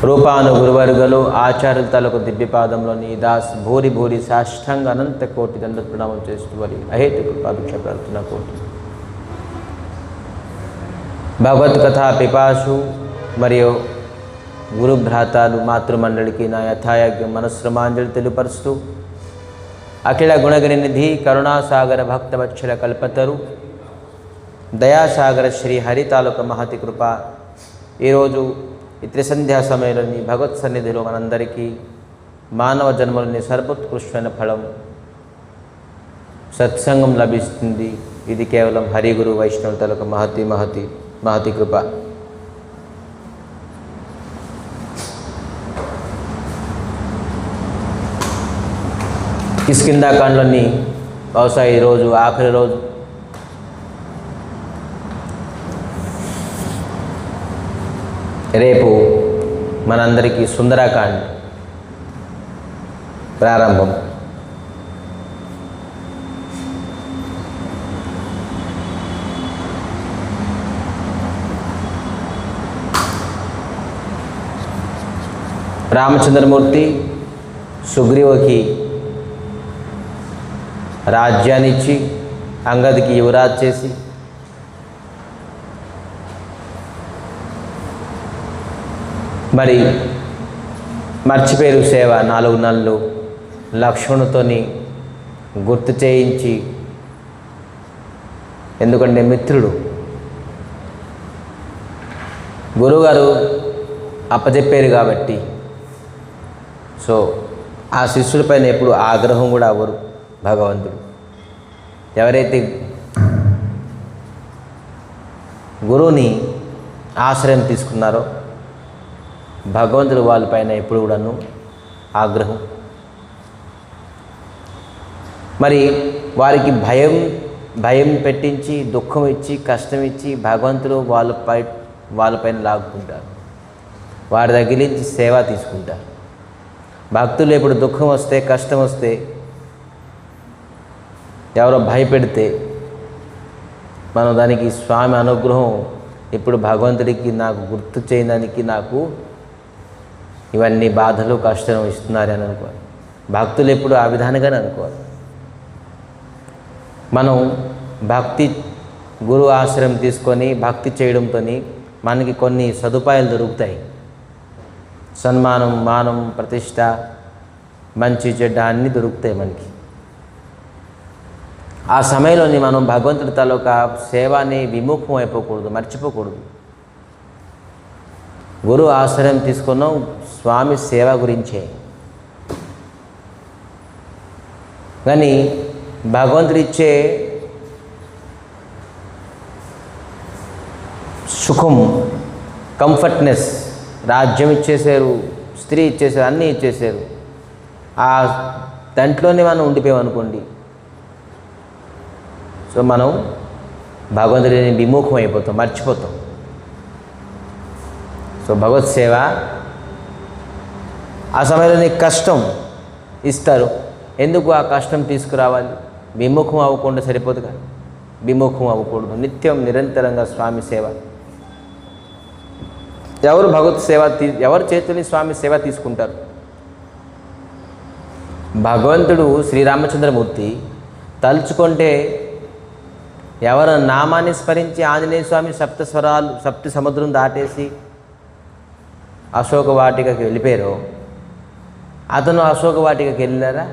రూపాను గురువర్గలు ఆచార్యుల తలకు దివ్యపాదంలోని దాస్ భూరి భూరి సాష్టాంగ అనంత కోటి దండ ప్రణామం చేస్తూ వారి అహేతుక పాదక్ష ప్రార్థన కోటి. భగవత్ కథా పిపాసు మరియు గురు భ్రాతాలు మాతృమండలికి నా యథాయోగ్యం మనశ్రమాంజలి తెలుపరుస్తూ అఖిల గుణగణ నిధి కరుణాసాగర భక్తవత్సల కల్పతరు దయాసాగర శ్రీ హరి తాలూక మహతి కృప ఈరోజు ఈ త్రిసంధ్యా సమయంలోని భగవత్ సన్నిధిలో మనందరికీ మానవ జన్మలోని సర్వోత్కృష్టమైన ఫలం సత్సంగం లభిస్తుంది. ఇది కేవలం హరి గురు వైష్ణవ తాలూక మహతి కృప. కిష్కింధాకాండలోని బహుశా ఈరోజు ఆఖరి రోజు. రేపు మనందరికీ సుందరాకాండ్ ప్రారంభం. రామచంద్రమూర్తి సుగ్రీవుకి రాజ్యాన్ని ఇచ్చి అంగదికి యువరాజ్ చేసి మరి మర్చిపోయారు సేవ 4 నెలలు లక్ష్మణుతోని గుర్తు చేయించి, ఎందుకంటే మిత్రుడు గురువుగారు అప్పచెప్పారు కాబట్టి. సో ఆ శిష్యులపైన ఎప్పుడు ఆగ్రహం కూడా అవ్వరు భగవంతుడు. ఎవరైతే గురువుని ఆశ్రయం తీసుకున్నారో భగవంతుడు వాళ్ళపైన ఎప్పుడు కూడాను ఆగ్రహం. మరి వారికి భయం పెట్టించి దుఃఖం ఇచ్చి కష్టం ఇచ్చి భగవంతుడు వాళ్ళపైన లాగుకుంటారు. వారి దగ్గర నుంచి సేవ తీసుకుంటారు. భక్తులు ఎప్పుడు దుఃఖం వస్తే కష్టం వస్తే ఎవరో భయపెడితే మనం దానికి స్వామి అనుగ్రహం ఇప్పుడు భగవంతుడికి నాకు గుర్తు చేయడానికి నాకు ఇవన్నీ బాధలు కష్టం ఇస్తున్నారని అనుకోవాలి. భక్తులు ఎప్పుడు ఆ విధానంగానే అనుకోవాలి. మనం భక్తి గురు ఆశ్రయం తీసుకొని భక్తి చేయడంతో మనకి కొన్ని సదుపాయాలు దొరుకుతాయి. సన్మానం, మానం, ప్రతిష్ట, మంచి చెడ్డ అన్నీ దొరుకుతాయి మనకి. ఆ సమయంలోని మనం భగవంతుడి తాలూకా సేవని విముఖం అయిపోకూడదు, మర్చిపోకూడదు. గురు ఆశ్రయం తీసుకున్నాం స్వామి సేవ గురించే. కానీ భగవంతుడిచ్చే సుఖం, కంఫర్ట్నెస్, రాజ్యం ఇచ్చేసారు, స్త్రీ ఇచ్చేసారు, అన్నీ ఇచ్చేసారు. ఆ దాంట్లోనే మనం ఉండిపోయామనుకోండి, సో మనం భగవంతుడిని విముఖం అయిపోతాం, మర్చిపోతాం. సో భగవత్ సేవ ఆ సమయంలో నీకు కష్టం ఇస్తారు. ఎందుకు ఆ కష్టం తీసుకురావాలి? విముఖం అవ్వకుండా సరిపోదుగా. విముఖం అవ్వకూడదు. నిత్యం నిరంతరంగా స్వామి సేవ. ఎవరు భగవత్ సేవ ఎవరి చేతుల్ని స్వామి సేవ తీసుకుంటారు? భగవంతుడు శ్రీరామచంద్రమూర్తి తలుచుకుంటే ఎవరు నామాన్ని స్మరించి ఆంజనేయ స్వామి సప్త సముద్రం దాటేసి అశోక వాటికకి వెళ్ళిపోయారో, అతను అశోక వాటికకి వెళ్ళారా?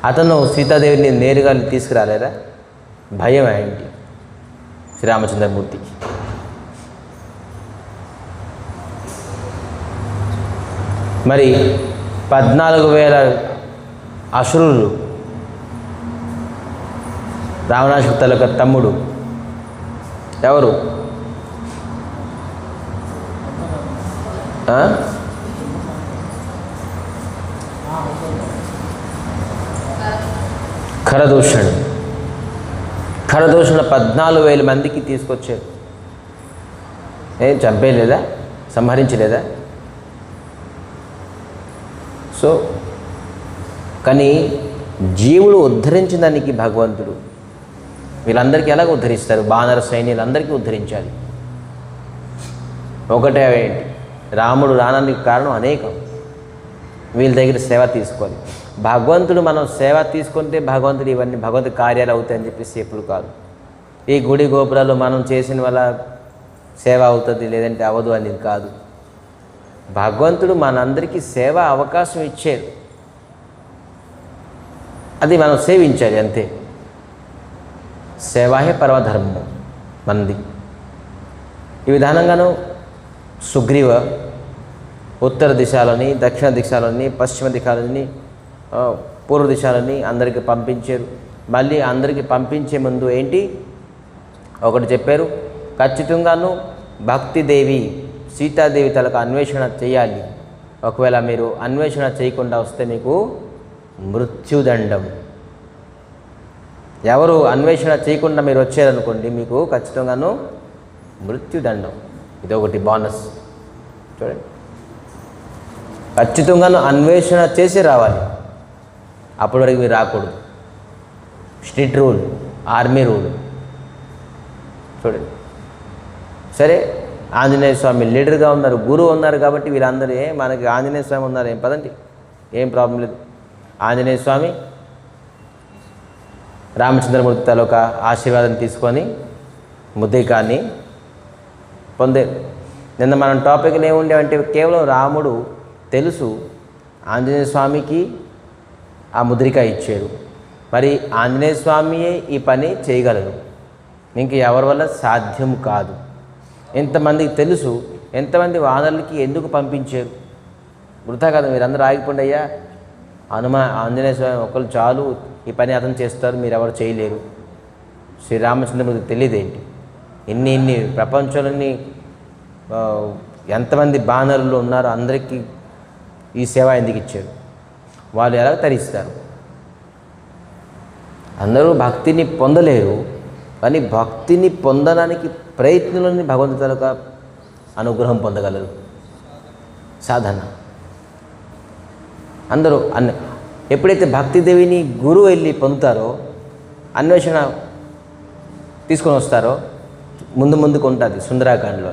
అతను సీతాదేవిని నేరుగా తీసుకురాలేరా? భయం ఏంటి శ్రీరామచంద్రమూర్తికి? మరి 14,000 అసురులు, రావణాసుడి తాలూకా తమ్ముడు ఎవరు? ఖరదూషణుడు. 14,000 మందికి తీసుకొచ్చాడు. ఏం చంపేయలేదా? సంహరించలేదా? సో కానీ జీవుడు ఉద్ధరించిన దానికి భగవంతుడు వీళ్ళందరికీ ఎలాగ ఉద్ధరిస్తారు? వానర సైన్యులందరికీ ఉద్ధరించాలి. ఒకటే ఏంటి, రాముడు రానడానికి కారణం అనేకం. వీళ్ళ దగ్గర సేవ తీసుకోవాలి. భగవంతుడు మనం సేవ తీసుకుంటే భగవంతుడు ఇవన్నీ భగవంతుడి కార్యాలు అవుతాయని చెప్పేసి ఎప్పుడు కాదు. ఈ గుడి గోపురాలు మనం చేసిన వల్ల సేవ అవుతుంది లేదంటే అవ్వదు అనేది కాదు. భగవంతుడు మనందరికీ సేవ అవకాశం ఇచ్చారు, అది మనం సేవించాలి అంతే. సేవాహే పరమధర్మం మనది. ఈ విధానంగాను సుగ్రీవ ఉత్తర దిశలోని, దక్షిణ దిశలోని, పశ్చిమ దిశలోని, పూర్వ దిశలోని అందరికీ పంపించారు. మళ్ళీ అందరికీ పంపించే ముందు ఏంటి ఒకటి చెప్పారు, ఖచ్చితంగాను భక్తిదేవి సీతాదేవి తలకు అన్వేషణ చేయాలి. ఒకవేళ మీరు అన్వేషణ చేయకుండా వస్తే మీకు మృత్యుదండం. ఎవరు అన్వేషణ చేయకుండా మీరు వచ్చారనుకోండి మీకు ఖచ్చితంగాను మృత్యుదండం. ఇదొకటి బోనస్ చూడండి. ఖచ్చితంగాను అన్వేషణ చేసి రావాలి, అప్పటి వరకు మీరు రాకూడదు. స్ట్రిక్ట్ రూల్, ఆర్మీ రూల్ చూడండి. సరే, ఆంజనేయ స్వామి లీడర్గా ఉన్నారు, గురువు ఉన్నారు కాబట్టి వీళ్ళందరూ మనకి ఆంజనేయ స్వామి ఉన్నారు, ఏం పదండి, ఏం ప్రాబ్లం లేదు. ఆంజనేయ స్వామి రామచంద్రమూర్తి తాలూక ఆశీర్వాదం తీసుకొని ముద్దికాన్ని పొందారు. నిన్న మనం టాపిక్లు ఏముండేవంటే కేవలం రాముడు తెలుసు, ఆంజనేయ స్వామికి ఆ ముద్రిక ఇచ్చారు. మరి ఆంజనేయ స్వామియే ఈ పని చేయగలరు, ఇంక ఎవరి వల్ల సాధ్యం కాదు. ఎంతమందికి తెలుసు, ఎంతమంది వానరులకి ఎందుకు పంపించారు? వృథా కదా, మీరందరూ ఆగిపోండి అయ్యా, ఆంజనేయ స్వామి ఒకళ్ళు చాలు, ఈ పని అతను చేస్తారు, మీరు ఎవరు చేయలేరు. శ్రీరామచంద్రమూర్తి తెలియదేంటి? ఇన్ని ప్రపంచంలోని ఎంతమంది బాణరులు ఉన్నారో అందరికీ ఈ సేవ ఎందుకు ఇచ్చారు? వాళ్ళు ఎలా తరిస్తారు? అందరూ భక్తిని పొందలేరు, కానీ భక్తిని పొందడానికి ప్రయత్నంలోని భగవంతుడి తాలూక అనుగ్రహం పొందగలరు. సాధన అందరూ ఎప్పుడైతే భక్తిదేవిని గురువు వెళ్ళి పొందుతారో, అన్వేషణ తీసుకొని వస్తారో, ముందుకు ఉంటుంది సుందరాకాండలో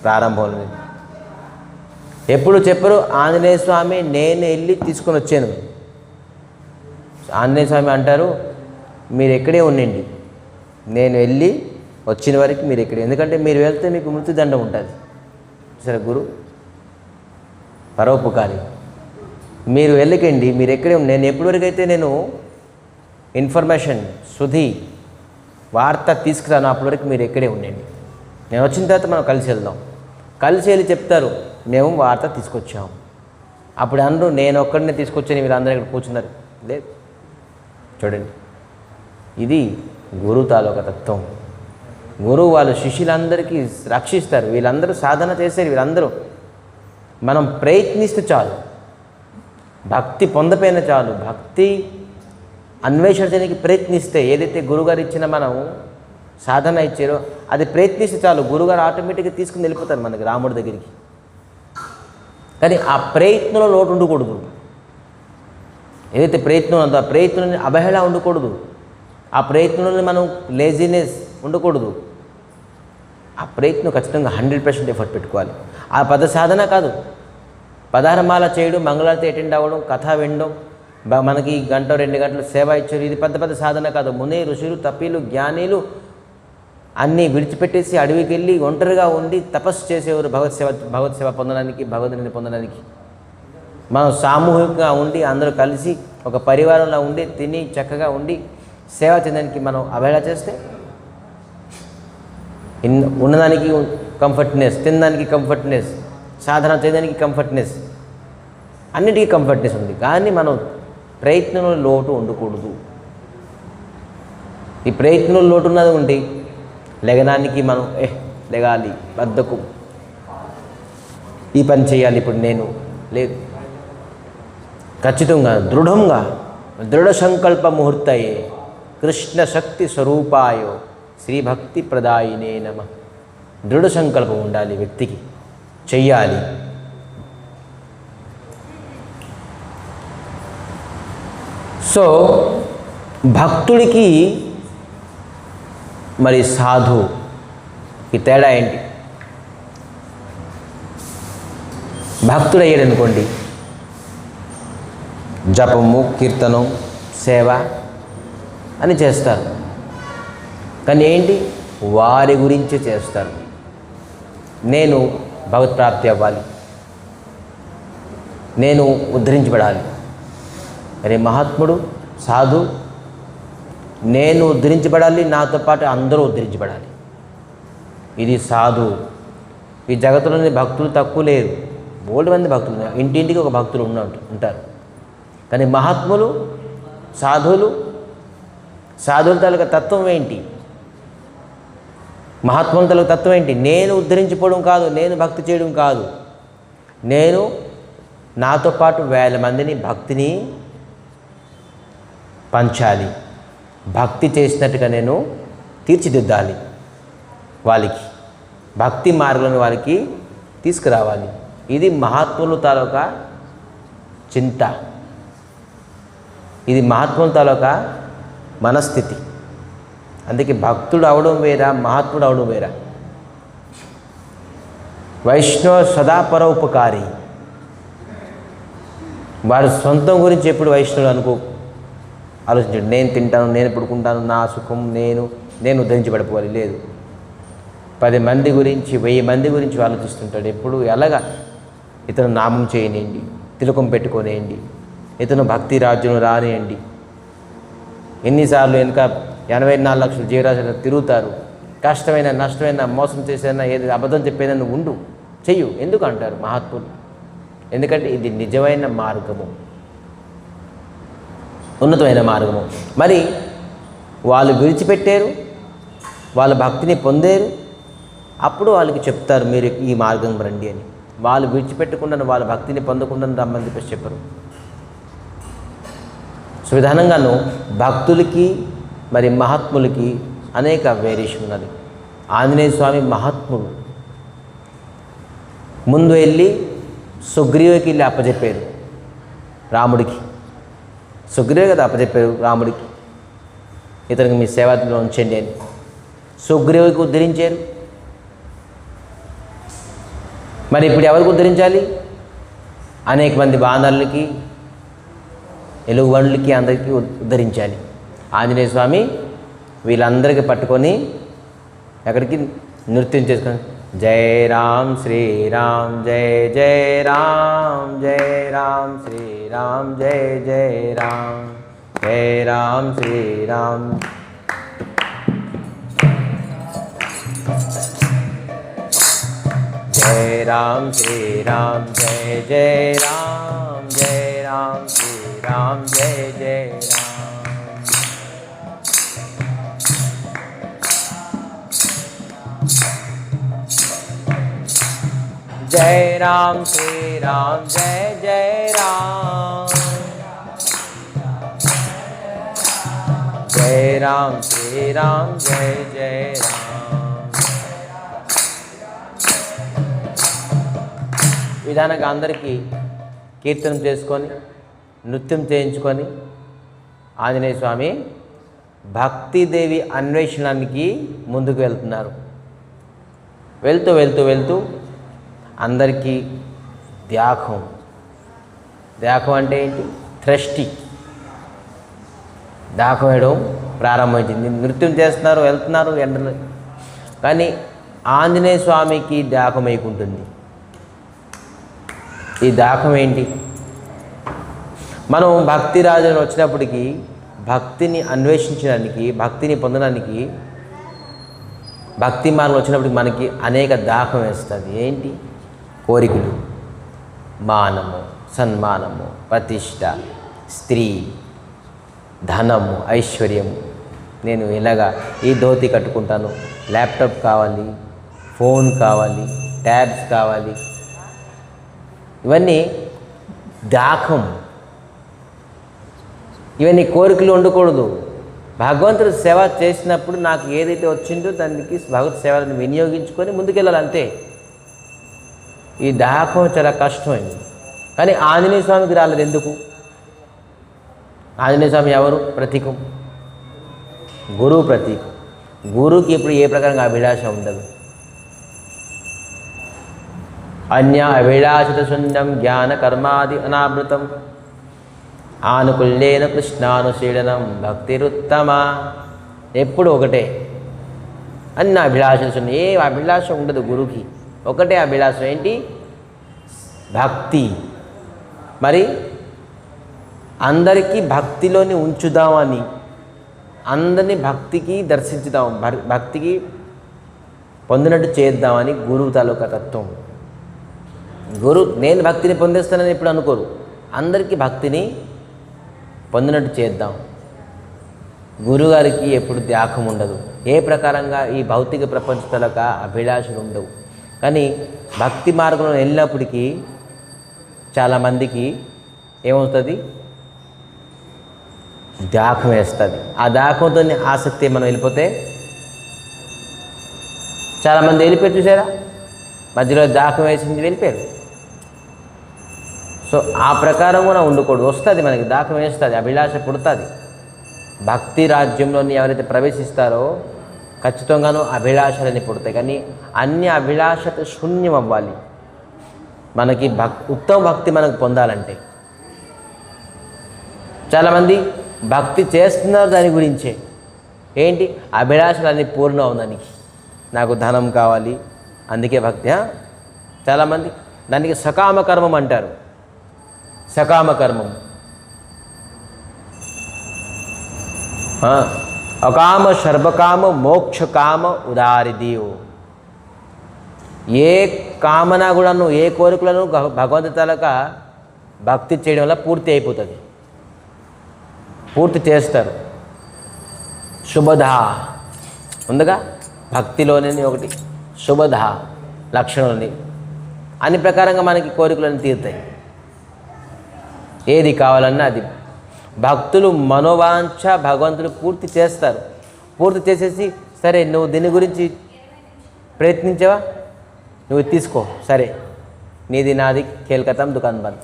ప్రారంభంలో. ఎప్పుడు చెప్పరు ఆంజనేయ స్వామి నేను వెళ్ళి తీసుకొని వచ్చాను. ఆంజనేయ స్వామి అంటారు మీరు ఎక్కడే ఉండండి, నేను వెళ్ళి వచ్చిన వరకు మీరు ఎక్కడే, ఎందుకంటే మీరు వెళ్తే మీకు మృత్యుదండం ఉంటుంది. సరే, గురు పరోపకారి, మీరు వెళ్ళకండి, మీరు ఎక్కడే ఉండి, నేను ఎప్పటివరకు అయితే నేను ఇన్ఫర్మేషన్ శుద్ధి వార్త తీసుకురాను అప్పటివరకు మీరు ఎక్కడే ఉండండి, నేను వచ్చిన తర్వాత మనం కలిసి వెళ్దాం. కలిసి వెళ్ళి చెప్తారు మేము వార్త తీసుకొచ్చాము. అప్పుడు అందరూ నేను ఒక్కడినే తీసుకొచ్చాను, వీళ్ళందరూ ఇక్కడ కూర్చున్నారు. లేదు, చూడండి, ఇది గురువు తాలూక తత్వం. గురువు వాళ్ళు శిష్యులందరికీ రక్షిస్తారు. వీళ్ళందరూ సాధన చేశారు, వీళ్ళందరూ మనం ప్రయత్నిస్తే చాలు, భక్తి పొందపోయిన చాలు, భక్తి అన్వేషణ చేయడానికి ప్రయత్నిస్తే, ఏదైతే గురుగారు ఇచ్చిన మనం సాధన ఇచ్చారో అది ప్రయత్నిస్తే చాలు, గురుగారు ఆటోమేటిక్గా తీసుకుని వెళ్ళిపోతారు మనకి రాముడి దగ్గరికి. కానీ ఆ ప్రయత్నంలో లోటు ఉండకూడదు. ఏదైతే ప్రయత్నం ఉందో ఆ ప్రయత్నంలో అవహేళ ఉండకూడదు, ఆ ప్రయత్నంలో మనం లేజినెస్ ఉండకూడదు. ఆ ప్రయత్నం ఖచ్చితంగా 100% ఎఫర్ట్ పెట్టుకోవాలి. ఆ పద సాధన కాదు, పదారమాల చేయడం, మంగళారతి అటెండ్ అవ్వడం, కథ వినడం, మనకి 1-2 గంటలు సేవ ఇచ్చారు, ఇది పెద్ద సాధన కాదు. ముని ఋషులు, తపీలు, జ్ఞానీలు అన్నీ విడిచిపెట్టేసి అడవికి వెళ్ళి ఒంటరిగా ఉండి తపస్సు చేసేవారు భగవత్ సేవ పొందడానికి, భగవంతుని పొందడానికి. మనం సామూహికంగా ఉండి అందరూ కలిసి ఒక పరివారంలో ఉండి తిని చక్కగా ఉండి సేవ చేయడానికి మనం అవహేళ చేస్తే, ఉండడానికి కంఫర్ట్నెస్, తినడానికి కంఫర్ట్నెస్, సాధన చేయడానికి కంఫర్ట్నెస్, అన్నిటికీ కంఫర్ట్నెస్ ఉంది. కానీ మనం ప్రయత్నంలో లోటు ఉండకూడదు. ఈ ప్రయత్నంలో లోటు ఉన్నది ఉండి లెగనానికి మనం లెగాలి, బద్ధకు, ఈ పని చేయాలి ఇప్పుడు నేను, లేదు. ఖచ్చితంగా దృఢంగా దృఢ సంకల్ప ముహూర్తయే కృష్ణ శక్తి స్వరూపాయో శ్రీభక్తి ప్రదాయినే నమః. దృఢ సంకల్పం ఉండాలి వ్యక్తికి, చెయ్యాలి. సో భక్తుడికి మరి సాధు ఈ తేడా ఏంటి? భక్తుడు అయ్యాడు అనుకోండి, జపము, కీర్తనం, సేవ అని చేస్తారు. కానీ ఏంటి, వారి గురించి చేస్తారు. నేను భగవత్ప్రాప్తి అవ్వాలి, నేను ఉద్ధరించబడాలి. అరే మహాత్ముడు, సాధు, నేను ఉద్ధరించబడాలి, నాతో పాటు అందరూ ఉద్ధరించబడాలి. ఇది సాధు. ఈ జగత్తులోని భక్తులు తక్కువ లేరు, బోల్డ్ మంది భక్తులు, ఇంటింటికి ఒక భక్తులు ఉంటారు. కానీ మహాత్ములు, సాధువుల తాలూకా తత్వం ఏంటి? మహాత్ముల తాలూకా తత్వం ఏంటి? నేను ఉద్ధరించిపోవడం కాదు, నేను భక్తి చేయడం కాదు, నేను నాతో పాటు 1000 మందిని భక్తిని పంచాలి, భక్తి చేసినట్టుగా నేను తీర్చిదిద్దాలి, వాళ్ళకి భక్తి మార్గంలో వాళ్ళకి తీసుకురావాలి. ఇది మహాత్ముల తాలూకా చింత, ఇది మహాత్ముల తాలూకా మనస్థితి. అందుకే భక్తుడు అవడం వేరా, మహాత్ముడు అవడం వేరా. వైష్ణవ సదా పరోపకారి. వాడు సొంతం గురించి ఎప్పుడు వైష్ణవుడు ఆలోచించాడు. నేను తింటాను, నేను పడుకుంటాను, నా సుఖం, నేను ఉద్ధరించబడిపోవాలి. లేదు, 10 మంది గురించి, 1000 మంది గురించి ఆలోచిస్తుంటాడు ఎప్పుడు. ఎలాగా ఇతను నామం చేయనియండి, తిలకం పెట్టుకోనియండి, ఇతను భక్తి రాజ్యం రానియండి. ఎన్నిసార్లు వెనుక 84 లక్షల జీవరాశులు తిరుగుతారు. కష్టమైన, నష్టమైన, మోసం చేసేదన్నా, ఏది అబద్ధం చెప్పేదన్నా ఉండు, చెయ్యు, ఎందుకు అంటారు మహాత్ములు? ఎందుకంటే ఇది నిజమైన మార్గము, ఉన్నతమైన మార్గము. మరి వాళ్ళు విడిచిపెట్టారు, వాళ్ళ భక్తిని పొందారు, అప్పుడు వాళ్ళకి చెప్తారు మీరు ఈ మార్గం రండి అని. వాళ్ళు విడిచిపెట్టకుండా, వాళ్ళ భక్తిని పొందకుండా రమ్మని చెప్పేసి చెప్పరు. సో విధానంగాను భక్తులకి మరి మహాత్ములకి అనేక వేరియేషన్ ఉన్నది. ఆంజనేయ స్వామి మహాత్ముడు. ముందు వెళ్ళి సుగ్రీవుకి వెళ్ళి అప్పచెప్పారు రాముడికి. సుగ్రీవే కదా అప్పచెప్పారు రాముడికి, ఇతనికి మీ సేవలో ఉంచండి అని. సుగ్రీవుకి ఉద్ధరించారు. మరి ఇప్పుడు ఎవరికి ఉద్ధరించాలి? అనేక మంది వానరులకి, ఎలుగుబండ్లకి, అందరికీ ఉద్ధరించాలి. ఆంజనేయ స్వామి వీళ్ళందరికీ పట్టుకొని ఎక్కడికి నృత్యం చేసుకొని జై రామ్ శ్రీరామ్ జయ జయ రామ్, జయ రామ్ శ్రీరామ్ జయ జయ రామ్, జయ రామ్ శ్రీరామ్. జయ రామ్ శ్రీరామ్ జయ జయ రామ్, జయ రామ్ శ్రీరామ్ జయ జయ రామ్. जय राम श्री राम जय जय राम, जय राम श्री राम जय जय राम. విధానంగా అందరికీ కీర్తనం చేసుకొని, నృత్యం చేయించుకొని ఆంజనేయ స్వామి భక్తిదేవి అన్వేషణానికి ముందుకు వెళ్తున్నారు. వెళ్తూ వెళ్తూ వెళ్తూ అందరికీ ధ్యానం అంటే ఏంటి? థ్రస్టీ, దాహం వేయడం ప్రారంభించింది. నృత్యం చేస్తున్నారు, వెళ్తున్నారు ఎండలు. కానీ ఆంజనేయ స్వామికి దాహం వేయకుంటుంది. ఈ దాహం ఏంటి? మనం భక్తి రాజుని వచ్చినప్పటికీ భక్తిని అన్వేషించడానికి, భక్తిని పొందడానికి, భక్తి మార్గం వచ్చినప్పటికి మనకి అనేక దాహం వేస్తుంది. ఏంటి? కోరికలు, మానము, సన్మానము, ప్రతిష్ట, స్త్రీ, ధనము, ఐశ్వర్యము. నేను ఇలాగా ఈ ధోతి కట్టుకుంటాను, ల్యాప్టాప్ కావాలి, ఫోన్ కావాలి, ట్యాబ్స్ కావాలి. ఇవన్నీ దాహం. ఇవన్నీ కోరికలు ఉండకూడదు. భగవంతుడు సేవ చేసినప్పుడు నాకు ఏదైతే వచ్చిందో దానికి భగవత్ సేవలను వినియోగించుకొని ముందుకెళ్ళాలి, అంతే. ఈ దాహం చాలా కష్టమైంది. కానీ ఆంజనేయ స్వామికి రాలేదు. ఎందుకు? ఆంజనేయ స్వామి ఎవరు? ప్రతీకం, గురువు ప్రతీకం. గురువుకి ఇప్పుడు ఏ ప్రకారంగా అభిలాష ఉండదు. అన్య అభిలాషిత శూన్యం జ్ఞాన కర్మాది అనావృతం ఆనుకుల్యేన కృష్ణానుశీలనం భక్తిరుత్తమ. ఎప్పుడు ఒకటే, అన్ని అభిలాషలు శూన్యం. ఏ అభిలాష ఉండదు గురువుకి, ఒకటే అభిలాషం ఏంటి? భక్తి. మరి అందరికీ భక్తిలోని ఉంచుదామని, అందరినీ భక్తికి దర్శించుదాం, భక్తికి పొందినట్టు చేద్దామని గురువు తాలూకా తత్వం. నేను భక్తిని పొందేస్తానని ఎప్పుడు అనుకోరు, అందరికీ భక్తిని పొందినట్టు చేద్దాం. గురువుగారికి ఎప్పుడు త్యాగం ఉండదు. ఏ ప్రకారంగా ఈ భౌతిక ప్రపంచ తాలూకా అభిలాషలు ఉండవు. కానీ భక్తి మార్గంలో వెళ్ళినప్పటికీ చాలామందికి ఏమవుతుంది? దాహం వేస్తుంది. ఆ దాహంతో ఆసక్తి మనం వెళ్ళిపోతే చాలామంది వెళ్ళిపోయారు, చూసారా? మధ్యలో దాహం వేసింది, వెళ్ళిపోయారు. సో ఆ ప్రకారం కూడా ఉండకూడదు. వస్తుంది, మనకి దాహం వేస్తుంది, అభిలాష పుడుతుంది. భక్తి రాజ్యంలోని ఎవరైతే ప్రవేశిస్తారో ఖచ్చితంగానూ అభిలాషలని పుడతాయి. కానీ అన్ని అభిలాషత శూన్యం అవ్వాలి. మనకి ఉత్తమ భక్తి మనకు పొందాలంటే. చాలామంది భక్తి చేస్తున్నారు దాని గురించే, ఏంటి అభిలాషలన్నీ పూర్ణం అవుదానికి, నాకు ధనం కావాలి అందుకే భక్తి. చాలామంది దానికి సకామ కర్మం అంటారు. సకామ కర్మం, అకామ సర్వకామ మోక్షకామ ఉదారిదీవు. ఏ కామన కూడాను, ఏ కోరికలను భగవంతుడి తాలూకా భక్తి చేయడం వల్ల పూర్తి అయిపోతుంది, పూర్తి చేస్తారు. శుభధ ఉందిగా భక్తిలోనే ఒకటి, శుభధ లక్షణాలని అన్ని ప్రకారంగా మనకి కోరికలను తీరుతాయి. ఏది కావాలన్నా అది భక్తులు మనోవాంఛ భగవంతుడు పూర్తి చేస్తారు. పూర్తి చేసేసి, సరే నువ్వు దీని గురించి ప్రయత్నించావా, నువ్వు తీసుకో, సరే నీది నాది కేల్కతాం దుకాన్ బంద్,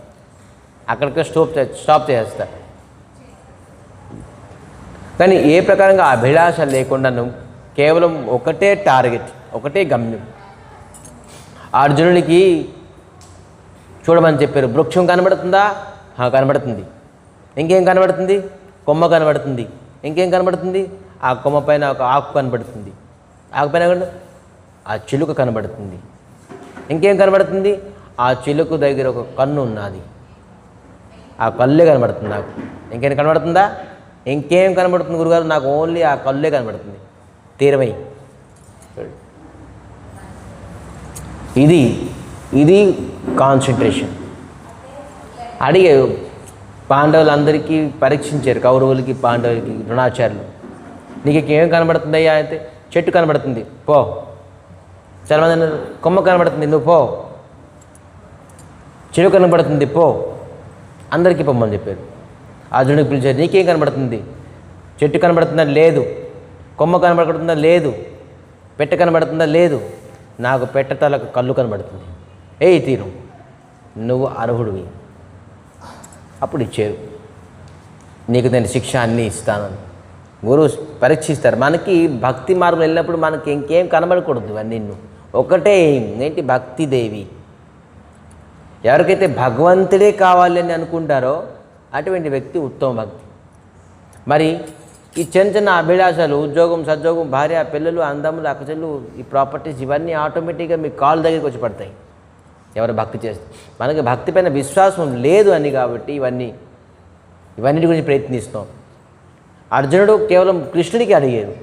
అక్కడికి స్టాప్ చేస్తారు. కానీ ఏ ప్రకారంగా అభిలాష లేకుండా నువ్వు కేవలం ఒకటే టార్గెట్, ఒకటే గమ్యం. అర్జునుడికి చూడమని చెప్పారు. వృక్షం కనబడుతుందా? కనబడుతుంది. ఇంకేం కనబడుతుంది? కొమ్మ కనబడుతుంది. ఇంకేం కనబడుతుంది? ఆ కొమ్మ పైన ఒక ఆకు కనబడుతుంది. ఆకు పైన ఆ చిలుక కనబడుతుంది. ఇంకేం కనబడుతుంది? ఆ చిలుక దగ్గర ఒక కన్ను ఉన్నది, ఆ కళ్ళే కనబడుతుంది నాకు. ఇంకేం కనబడుతుందా? ఇంకేం కనబడుతుంది గురుగారు? నాకు ఓన్లీ ఆ కళ్ళే కనబడుతుంది. తీరమై ఇది కాన్సన్ట్రేషన్. అడిగే పాండవులందరికీ పరీక్షించారు, కౌరవులకి పాండవులకి ద్రోణాచార్యులు. నీకు ఏం కనబడుతుందయ్యా అయితే? చెట్టు కనబడుతుంది, పో. చాలామంది అన్నారు కొమ్మ కనబడుతుంది, నువ్వు పో. చెడు కనబడుతుంది, పో. అందరికీ పొమ్మని చెప్పారు. అర్జునుడికి పిలిచారు, నీకేం కనబడుతుంది? చెట్టు కనబడుతుందా? లేదు. కొమ్మ కనబడుతుందా? లేదు. పెట్టె కనబడుతుందా? లేదు. నాకు పెట్టతలకు కళ్ళు కనబడుతుంది. తీరు, నువ్వు అర్హుడివి. అప్పుడు ఇచ్చారు, నీకు నేను శిక్ష అన్నీ ఇస్తానని. గురువు పరీక్షిస్తారు. మనకి భక్తి మార్గం వెళ్ళినప్పుడు మనకి ఇంకేం కనబడకూడదు, ఇవన్నీ ఒకటే ఏంటి? భక్తిదేవి. ఎవరికైతే భగవంతుడే కావాలి అని అనుకుంటారో అటువంటి వ్యక్తి ఉత్తమ భక్తి. మరి ఈ చిన్న చిన్న అభిలాషాలు, ఉద్యోగం, సద్యోగం, భార్య, పిల్లలు, అందములు, అక్కచెల్లు, ఈ ప్రాపర్టీస్, ఇవన్నీ ఆటోమేటిక్గా మీ కాళ్ళ దగ్గరికి వచ్చి పడతాయి ఎవరు భక్తి చేస్తే. మనకి భక్తి పైన విశ్వాసం లేదు అని కాబట్టి ఇవన్నిటి గురించి ప్రయత్నిస్తాం. అర్జునుడు కేవలం కృష్ణుడికి అడిగారు,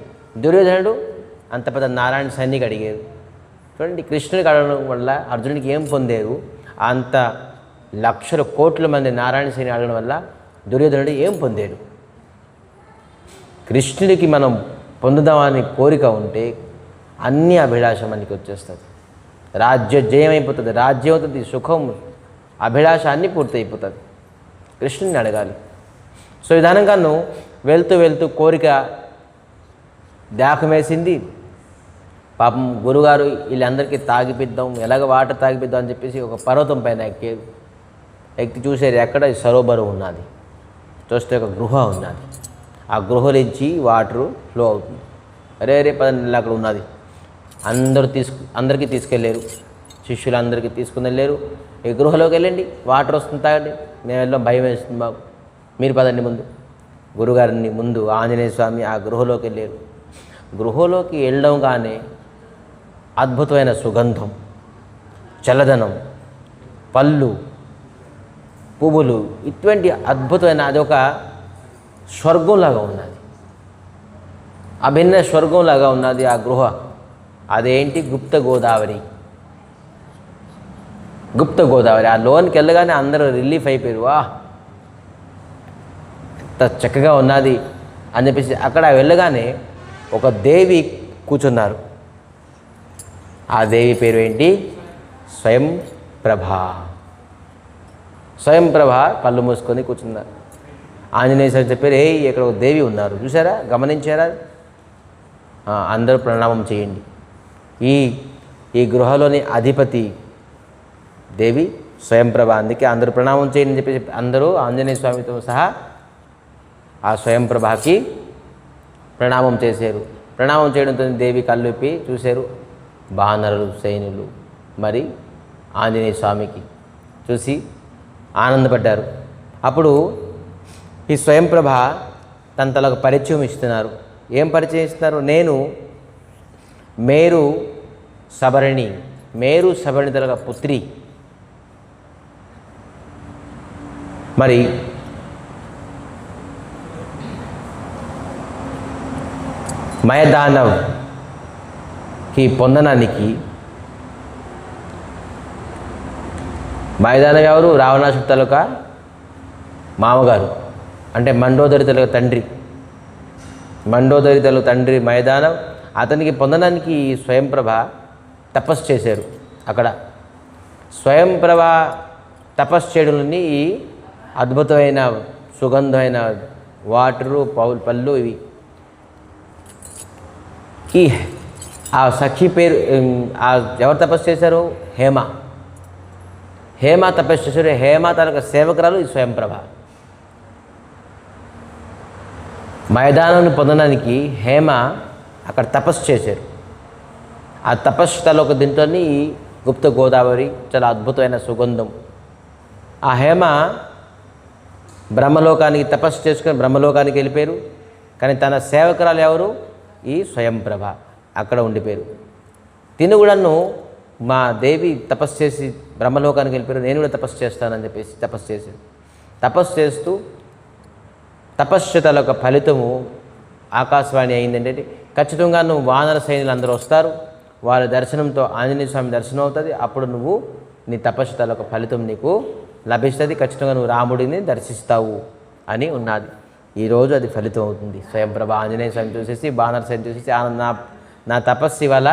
దుర్యోధనుడు అంత పెద్ద నారాయణ సైనికి అడిగారు. చూడండి, కృష్ణుడికి అడగడం వల్ల అర్జునుడికి ఏం పొందారు? అంత లక్షల కోట్ల మంది నారాయణ సైని అడగడం వల్ల దుర్యోధనుడు ఏం పొందాడు? కృష్ణుడికి మనం పొందుదామని కోరిక ఉంటే అన్ని అభిలాష మనకి వచ్చేస్తుంది. రాజ్య జయం అయిపోతుంది, రాజ్యం అవుతుంది, సుఖం, అభిలాష అన్నీ పూర్తి అయిపోతుంది. కృష్ణుడిని అడగాలి. సో విధానంగా నువ్వు వెళ్తూ వెళ్తూ కోరిక దాహం వేసింది. పాపం గురుగారు వీళ్ళందరికీ తాగిపిద్దాం, ఎలాగ వాటర్ తాగిపిద్దాం అని చెప్పేసి ఒక పర్వతం పైన ఎక్కి చూసేది ఎక్కడ సరోవరం ఉన్నది. చూస్తే ఒక గృహ ఉన్నది. ఆ గృహలోంచి వాటరు ఫ్లో అవుతుంది. అరే పదండి అక్కడ ఉన్నది. అందరికీ తీసుకెళ్ళారు. శిష్యులందరికీ తీసుకుని వెళ్ళారు. ఈ గృహలోకి వెళ్ళండి, వాటర్ వస్తుంది తాగండి. మేము వెళ్ళాం, భయం వేస్తుంది మాకు, మీరు పదండి ముందు. గురుగారిని ముందు ఆంజనేయ స్వామి ఆ గృహలోకి వెళ్ళారు. గృహలోకి వెళ్ళడంగానే అద్భుతమైన సుగంధం, చల్లదనం, పళ్ళు, పువ్వులు, ఇటువంటి అద్భుతమైన అదొక స్వర్గంలాగా ఉన్నది, అభిన్న స్వర్గంలాగా ఉన్నది ఆ గృహ. అదేంటి? గుప్త గోదావరి. గుప్త గోదావరి. ఆ లోనికి వెళ్ళగానే అందరూ రిలీఫ్ అయిపోయారు. వా, ఎంత చక్కగా ఉన్నది అని చెప్పేసి అక్కడ వెళ్ళగానే ఒక దేవి కూర్చున్నారు. ఆ దేవి పేరు ఏంటి? స్వయం ప్రభా. స్వయం ప్రభ కళ్ళు మూసుకొని కూర్చున్నారు. ఆంజనేయ స్వామి చెప్పారు, ఇక్కడ ఒక దేవి ఉన్నారు, చూసారా, గమనించారా? అందరూ ప్రణామం చేయండి. ఈ గృహలోని అధిపతి దేవి స్వయంప్రభ, అందుకే అందరూ ప్రణామం చేయండి అని చెప్పేసి అందరూ ఆంజనేయ స్వామితో సహా ఆ స్వయంప్రభకి ప్రణామం చేశారు. ప్రణామం చేయడంతో దేవి కళ్ళు విప్పి చూశారు. వానరులు, సైన్యులు మరి ఆంజనేయ స్వామికి చూసి ఆనందపడ్డారు. అప్పుడు ఈ స్వయంప్రభ తనకు పరిచయం ఇస్తున్నారు. ఏం పరిచయం ఇస్తున్నారు? నేను మేరు సబరిణి, మేరు సబరిణి తలక పుత్రి. మరి మయదానవ్కి పొందనానికి, మయదానవ్ ఎవరు? రావణాసుడి తాలూకా మామగారు, అంటే మండోదరి తాలూకా తండ్రి. మండోదరి తాలూకా తండ్రి మయదానవ్. అతనికి పొందడానికి స్వయంప్రభ తపస్సు చేశారు. అక్కడ స్వయంప్రభ తపస్సు చేయడంలోని ఈ అద్భుతమైన సుగంధమైన వాటరు, పళ్ళు ఇవి. ఈ ఆ సఖి పేరు ఎవరు తపస్సు చేశారు? హేమ. హేమ తపస్సు చేశారు. హేమ తనకు సేవకురాలు ఈ స్వయంప్రభ. మైదానాన్ని పొందడానికి హేమ అక్కడ తపస్సు చేశారు. ఆ తపస్సు తలొక దీంతో ఈ గుప్త గోదావరి చాలా అద్భుతమైన సుగంధం. ఆ హేమ బ్రహ్మలోకానికి తపస్సు చేసుకొని బ్రహ్మలోకానికి వెళ్ళిపోయారు. కానీ తన సేవకురాలు ఎవరు? ఈ స్వయంప్రభ అక్కడ ఉండిపోయారు. తిను కూడాను మా దేవి తపస్సు చేసి బ్రహ్మలోకానికి వెళ్ళిపోయారు, నేను కూడా తపస్సు చేస్తానని చెప్పేసి తపస్సు చేశారు. తపస్సు చేస్తూ తపస్సు తలొక ఫలితము ఆకాశవాణి అయిందంటే ఖచ్చితంగా నువ్వు వానర సైన్యులు అందరూ వస్తారు, వాళ్ళ దర్శనంతో ఆంజనేయ స్వామి దర్శనం అవుతుంది. అప్పుడు నువ్వు నీ తపస్సు తలొక ఫలితం నీకు లభిస్తుంది, ఖచ్చితంగా నువ్వు రాముడిని దర్శిస్తావు అని ఉన్నది. ఈరోజు అది ఫలితం అవుతుంది. స్వయంప్రభ ఆంజనేయ స్వామి చూసేసి వానర సైన్యం చూసేసి నా తపస్సు వల్ల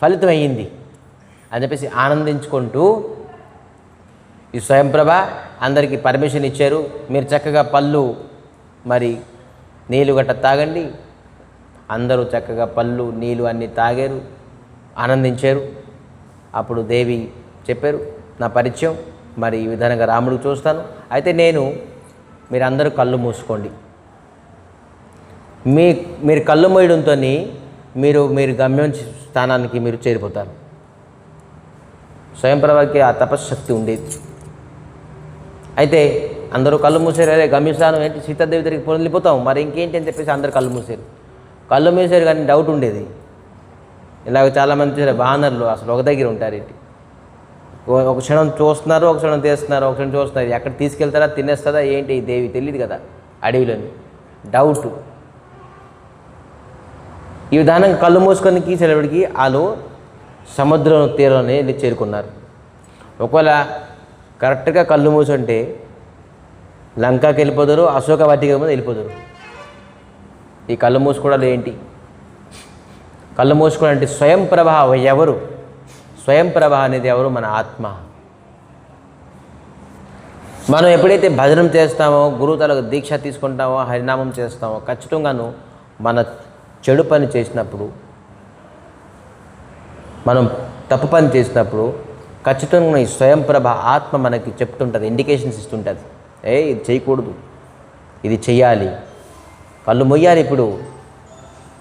ఫలితం అయ్యింది అని చెప్పేసి ఆనందించుకుంటూ ఈ స్వయంప్రభ అందరికీ పర్మిషన్ ఇచ్చారు. మీరు చక్కగా పళ్ళు మరి నీళ్ళు గట్ట తాగండి. అందరూ చక్కగా పళ్ళు నీళ్ళు అన్నీ తాగారు, ఆనందించారు. అప్పుడు దేవి చెప్పారు, నా పరిచయం మరి ఈ విధంగా రాముడికి చూస్తాను, అయితే మీరందరూ కళ్ళు మూసుకోండి. మీరు కళ్ళు మూయడంతో మీరు గమ్యం స్థానానికి మీరు చేరిపోతారు. స్వయంప్రభకి ఆ తపశ్శక్తి ఉండేది. అయితే అందరూ కళ్ళు మూసారు. అదే గమ్యస్థానం ఏంటి? సీతాదేవి దగ్గరికి వెళ్ళిపోతాం, మరి ఇంకేంటి అని చెప్పేసి అందరు కళ్ళు మూసారు. కళ్ళు మూసారు కానీ డౌట్ ఉండేది. ఇలాగ చాలామంది చూసారు, వానరులు అసలు ఒక దగ్గర ఉంటారు. ఏంటి ఒక క్షణం చూస్తున్నారు, ఒక క్షణం తీస్తున్నారు, ఒక క్షణం చూస్తున్నారు. ఎక్కడ తీసుకెళ్తారా, తినేస్తుందా ఏంటి ఈ దేవి తెలియదు కదా అడవిలోని. డౌట్. ఈ విధానంగా కళ్ళు మూసుకొని కీసేటప్పటికి వాళ్ళు సముద్రం తీరంలోనే చేరుకున్నారు. ఒకవేళ కరెక్ట్గా కళ్ళు మూసుంటే లంకాకి వెళ్ళిపోతారు, అశోక వాటికి వెళ్ళిపోతారు. ఈ కళ్ళు మూసుకోవడాలు ఏంటి? కళ్ళు మూసుకోవడం అంటే స్వయంప్రభ ఎవరు? స్వయంప్రభ అనేది ఎవరు? మన ఆత్మ. మనం ఎప్పుడైతే భజనం చేస్తామో, గురువుతలకు దీక్ష తీసుకుంటామో, హరినామం చేస్తామో, ఖచ్చితంగాను మన చెడు పని చేసినప్పుడు, మనం తప్పు పని చేసినప్పుడు ఖచ్చితంగా ఈ స్వయంప్రభ ఆత్మ మనకి చెప్తుంటుంది, ఇండికేషన్స్ ఇస్తుంటుంది. ఇది చేయకూడదు, ఇది చెయ్యాలి, కళ్ళు మొయ్యాలి ఇప్పుడు.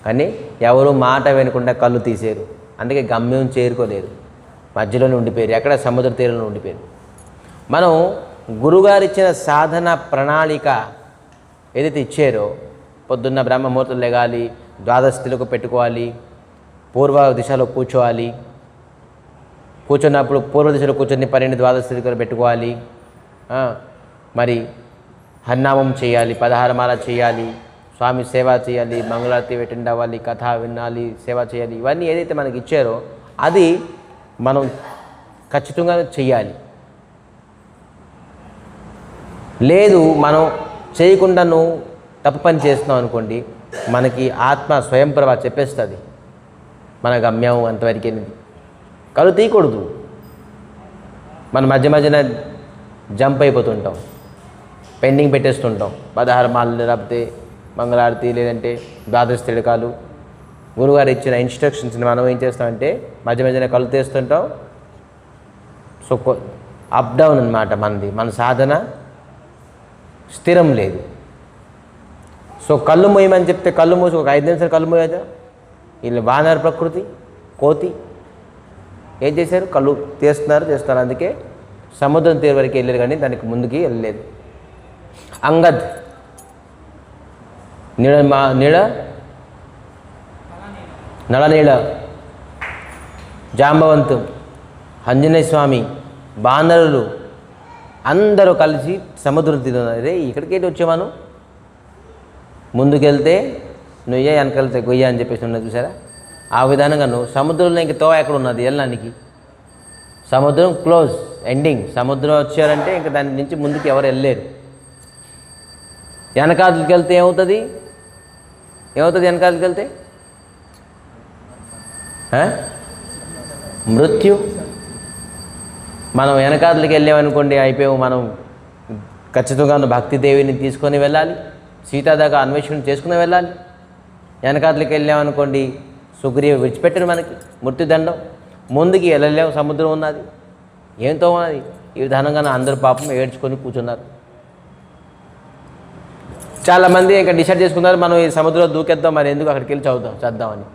కానీ ఎవరు మాట వినకుండా కళ్ళు తీసేరు, అందుకే గమ్యం చేరుకోలేరు. మధ్యలోనే ఉండిపోయారు. ఎక్కడ? సముద్ర తీరంలో ఉండిపోయారు. మనం గురుగారు ఇచ్చిన సాధన ప్రణాళిక ఏదైతే ఇచ్చారో, పొద్దున్న బ్రహ్మముహూర్తం లెగాలి, ద్వాదశ స్థితిలో పెట్టుకోవాలి, పూర్వ దిశలో కూర్చోవాలి, కూర్చున్నప్పుడు పూర్వ దిశలో కూర్చొని 12 ద్వాదశ స్థితిలో పెట్టుకోవాలి, మరి హరినామం చేయాలి, 16 మాల చేయాలి, స్వామి సేవ చేయాలి, మంగళారతి అటెండ్ అవ్వాలి, కథ వినాలి, సేవ చేయాలి. ఇవన్నీ ఏదైతే మనకి ఇచ్చారో అది మనం ఖచ్చితంగా చెయ్యాలి. లేదు మనం చేయకుండా నువ్వు తప్పు పని చేస్తున్నావు అనుకోండి, మనకి ఆత్మ స్వయంప్రభ చెప్పేస్తుంది మన గమ్యం అంతవరకు అనేది. కళ్ళు తీయకూడదు. మన మధ్యన జంప్ అయిపోతుంటాం, పెండింగ్ పెట్టేస్తుంటాం. 16 మాలలు లేకపోతే మంగళారతి, లేదంటే ద్వాదశ తిలకాలు, గురుగారు ఇచ్చిన ఇన్స్ట్రక్షన్స్ని మనం ఏం చేస్తామంటే మధ్యన కళ్ళు తీస్తుంటాం. సో అప్ డౌన్ అనమాట మనది. మన సాధన స్థిరం లేదు. సో కళ్ళు మూయమని చెప్తే కళ్ళు మూసి ఒక 5 నిమిషాలు కళ్ళు మూయదా? వీళ్ళు వానర ప్రకృతి, కోతి ఏం చేశారు? కళ్ళు తీస్తున్నారు. అందుకే సముద్రం తీరు వరకు వెళ్ళారు, కానీ దానికి ముందుకి వెళ్ళలేదు. అంగద్ నళనీళ, జాంబవంతు, ఆంజనేయ స్వామి, బానరులు అందరూ కలిసి సముద్రం తీరున్నారు. రే ఇక్కడికేంటి వచ్చామను? ముందుకెళ్తే నువ్వే, వెనకెళ్తే గొయ్య అని చెప్పేసి ఉన్నది చూసారా? ఆ విధానంగా నువ్వు సముద్రంలో ఇంక తో ఎక్కడ ఉన్నది వెళ్ళడానికి? సముద్రం క్లోజ్, ఎండింగ్. సముద్రం వచ్చారంటే ఇంక దాని నుంచి ముందుకు ఎవరు వెళ్ళలేరు. వెనకాతలకి వెళ్తే ఏమవుతుంది? వెనకాతలకి వెళ్తే మృత్యు. మనం వెనకాతలకి వెళ్ళామనుకోండి, అయిపోయాము. మనం ఖచ్చితంగా భక్తిదేవిని తీసుకొని వెళ్ళాలి, సీతా దాకా అన్వేషణ చేసుకుని వెళ్ళాలి. వెనకాతలకి వెళ్ళామనుకోండి, సుగ్రీవ విడిచిపెట్టరు మనకి మృత్యుదండం. ముందుకి వెళ్ళలేము, సముద్రం ఉన్నది, ఏంతో ఉన్నది. ఈ విధానంగా అందరూ పాపం ఏడ్చుకొని కూర్చున్నారు. చాలామంది ఇంకా డిసైడ్ చేసుకున్నారు, మనం ఈ సముద్రంలో దూకేద్దాం, మరి ఎందుకు అక్కడికి వెళ్ళి చేద్దామని.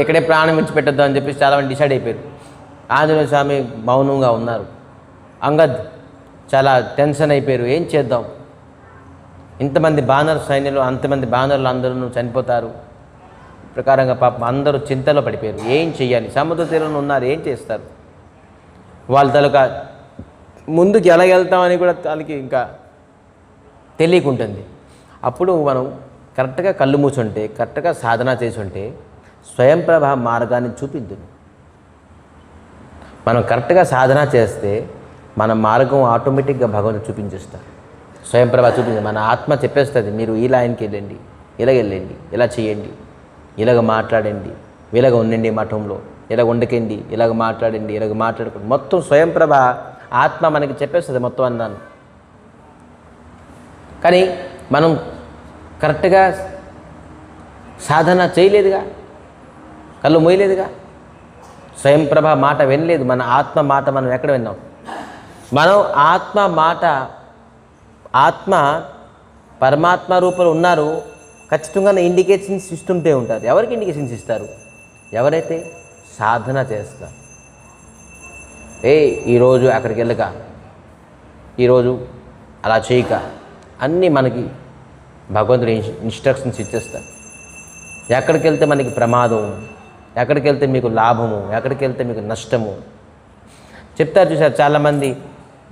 ఇక్కడే ప్రాణం విడిచిపెట్టద్దాం అని చెప్పేసి చాలామంది డిసైడ్ అయిపోయారు. ఆంజనేయ స్వామి మౌనంగా ఉన్నారు. అంగద్ చాలా టెన్షన్ అయిపోయారు, ఏం చేద్దాం? ఇంతమంది బానర సైన్యులు, అంతమంది బానరులు అందరూ చనిపోతారు. ప్రకారంగా పాపం అందరూ చింతలో పడిపోయారు. ఏం చెయ్యాలి? సముద్ర తీరంలో ఉన్నారు, ఏం చేస్తారు? వాళ్ళ తలక ముందుకు ఎలా వెళ్తామని కూడా వాళ్ళకి ఇంకా తెలియకుంటుంది. అప్పుడు మనం కరెక్ట్గా కళ్ళు మూసుంటే, కరెక్ట్గా సాధన చేసి ఉంటే స్వయంప్రభ మార్గాన్ని చూపిద్దును. మనం కరెక్ట్గా సాధన చేస్తే మన మార్గం ఆటోమేటిక్గా భగవంతుడు చూపించేస్తారు. స్వయంప్రభ చూపించి మన ఆత్మ చెప్పేస్తుంది, మీరు ఈ లైన్కి వెళ్ళండి, ఇలాగ వెళ్ళండి, ఇలా చేయండి, ఇలాగ మాట్లాడండి, ఇలాగ ఉండండి, మఠంలో ఇలాగ ఉండకండి, ఇలాగ మాట్లాడండి, ఇలాగ మాట్లాడుకోండి. మొత్తం స్వయంప్రభ ఆత్మ మనకి చెప్పేస్తుంది మొత్తం అన్నాను. కానీ మనం కరెక్ట్గా సాధన చేయలేదుగా, కళ్ళు మూయలేదుగా, స్వయంప్రభ మాట వినలేదు. మన ఆత్మ మాట మనం ఎక్కడ విన్నాం? మనం ఆత్మ పరమాత్మ రూపంలో ఉన్నారు. ఖచ్చితంగా ఇండికేషన్స్ ఇస్తుంటే ఉంటారు. ఎవరికి ఇండికేషన్స్ ఇస్తారు? ఎవరైతే సాధన చేస్తారు. ఈరోజు అక్కడికి వెళ్ళక, ఈరోజు అలా చేయక, అన్నీ మనకి భగవంతుడు ఇన్స్ట్రక్షన్స్ ఇచ్చేస్తారు. ఎక్కడికి వెళ్తే మనకి ప్రమాదం, ఎక్కడికి వెళ్తే మీకు లాభము, ఎక్కడికి వెళ్తే మీకు నష్టము చెప్తారు. చూసారు చాలామంది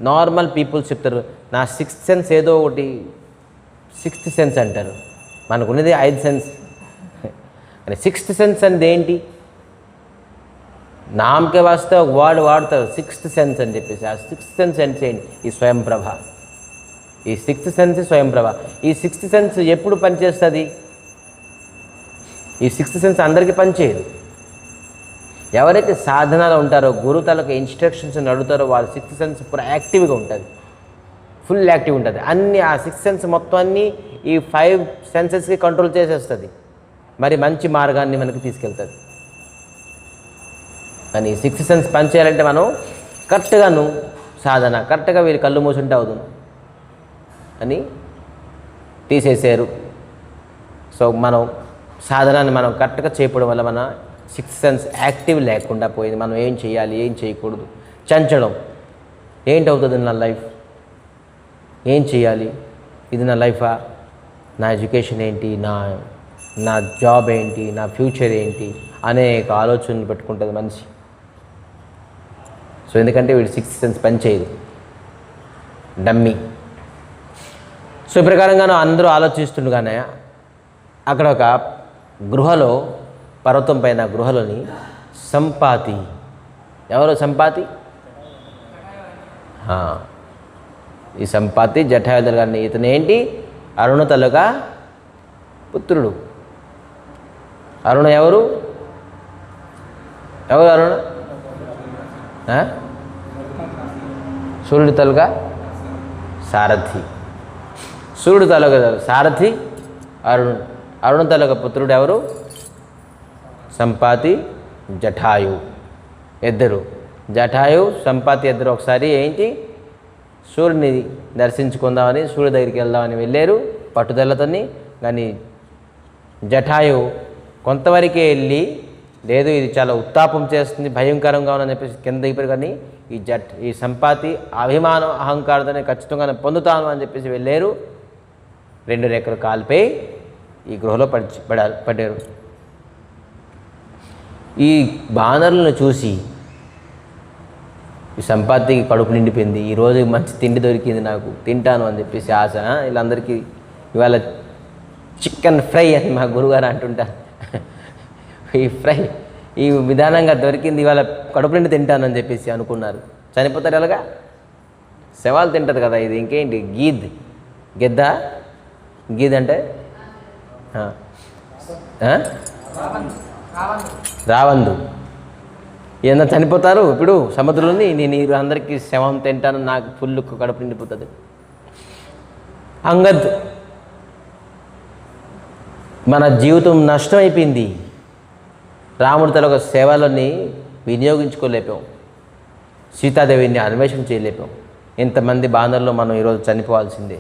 నార్మల్ పీపుల్స్ చెప్తారు, నా 6th సెన్స్ ఏదో ఒకటి, 6th సెన్స్ అంటారు. మనకు ఉన్నది 5 సెన్స్, కానీ 6th సెన్స్ అనేది ఏంటి? నామకే వాస్తే ఒక వర్డ్ వాడతారు 6th సెన్స్ అని చెప్పేసి. ఆ 6th సెన్స్ అంటే ఏంటి? ఈ స్వయంప్రభ. ఈ 6th సెన్స్ స్వయంప్రభ. ఈ 6th సెన్స్ ఎప్పుడు పనిచేస్తుంది? ఈ 6th సెన్స్ అందరికీ పనిచేయదు. ఎవరైతే సాధనలో ఉంటారో, గురువులకు ఇన్స్ట్రక్షన్స్ అడుగుతారో, వాళ్ళ 6th సెన్స్ పూర యాక్టివ్గా ఉంటుంది, ఫుల్ యాక్టివ్ ఉంటుంది. అన్నీ ఆ 6th సెన్స్ మొత్తం అన్నీ ఈ 5 సెన్సెస్కి కంట్రోల్ చేసేస్తుంది. మరి మంచి మార్గాన్ని మనకి తీసుకెళ్తుంది. కానీ 6th సెన్స్ పనిచేయాలంటే మనం కరెక్ట్గాను సాధన, కరెక్ట్గా వీళ్ళు కళ్ళు మూసుంటే అవుతుంది అని తీసేసారు. సో మనం సాధనాన్ని మనం కరెక్ట్గా చేయడం వల్ల మన సిక్స్త్ సెన్స్ యాక్టివ్ లేకుండా పోయింది. మనం ఏం చేయాలి, ఏం చేయకూడదు, చంచడం. ఏంటవుతుంది నా లైఫ్, ఏం చేయాలి, ఇది నా లైఫా, నా ఎడ్యుకేషన్ ఏంటి, నా జాబ్ ఏంటి, నా ఫ్యూచర్ ఏంటి అనేక ఆలోచనలు పెట్టుకుంటుంది మనిషి. సో ఎందుకంటే వీడు సిక్స్త్ సెన్స్ పనిచేయదు, డమ్మీ. సో ఈ ప్రకారంగానూ అందరూ ఆలోచిస్తుండగానే అక్కడ ఒక గృహలో, పర్వతం పైన గృహలోని సంపాతి. ఎవరు సంపాతి? ఈ సంపాతి జటాయుధర గారిని, ఇతను ఏంటి, అరుణతలుగా పుత్రుడు. అరుణ ఎవరు? అరుణ? సూర్యుడి తలుగా సారథి. సూర్యుడు తలుగా సారథి అరుణ తలుగా పుత్రుడు ఎవరు? సంపాతి, జటాయు. ఇద్దరు, జటాయు సంపాతి ఇద్దరు ఒకసారి ఏంటి, సూర్యుని దర్శించుకుందామని, సూర్యుడి దగ్గరికి వెళ్దామని వెళ్ళారు పట్టుదలతోని. కానీ జటాయు కొంతవరకే వెళ్ళి, లేదు ఇది చాలా ఉత్తాపం చేస్తుంది, భయంకరంగా ఉందని చెప్పేసి కింద దిగిపోయారు. కానీ ఈ సంపాతి అభిమానం, అహంకారంతోనే ఖచ్చితంగా పొందుతాను అని చెప్పేసి వెళ్ళారు. 2 రెక్కలు కాలిపోయి ఈ గృహలో పడ్డారు. ఈ బానరులను చూసి ఈ సంపాతికి కడుపు నిండిపోయింది. ఈరోజు మంచి తిండి దొరికింది, నాకు తింటాను అని చెప్పేసి ఆశ. వీళ్ళందరికీ ఇవాళ చికెన్ ఫ్రై అని మా గురుగారు అంటుంటారు. ఈ ఫ్రై ఈ విధానంగా దొరికింది, ఇవాళ కడుపు నిండి తింటానని చెప్పేసి అనుకున్నారు. చనిపోతారు ఎలాగా, శవాలు తింటారు కదా. ఇది ఇంకేంటి, గెద్ద. గీద్ అంటే రావందు. ఏదన్నా చనిపోతారు ఇప్పుడు సముద్రంలోని, నేను అందరికీ శవం తింటాను, నాకు ఫుల్ కడుపు నిండిపోతుంది. అంగద్, మన జీవితం నష్టమైపోయింది, రాముడి తల ఒక సేవలని వినియోగించుకోలేపాం, సీతాదేవిని అన్వేషణ చేయలేపాం. ఇంతమంది బాణర్లో మనం ఈరోజు చనిపోవాల్సిందే.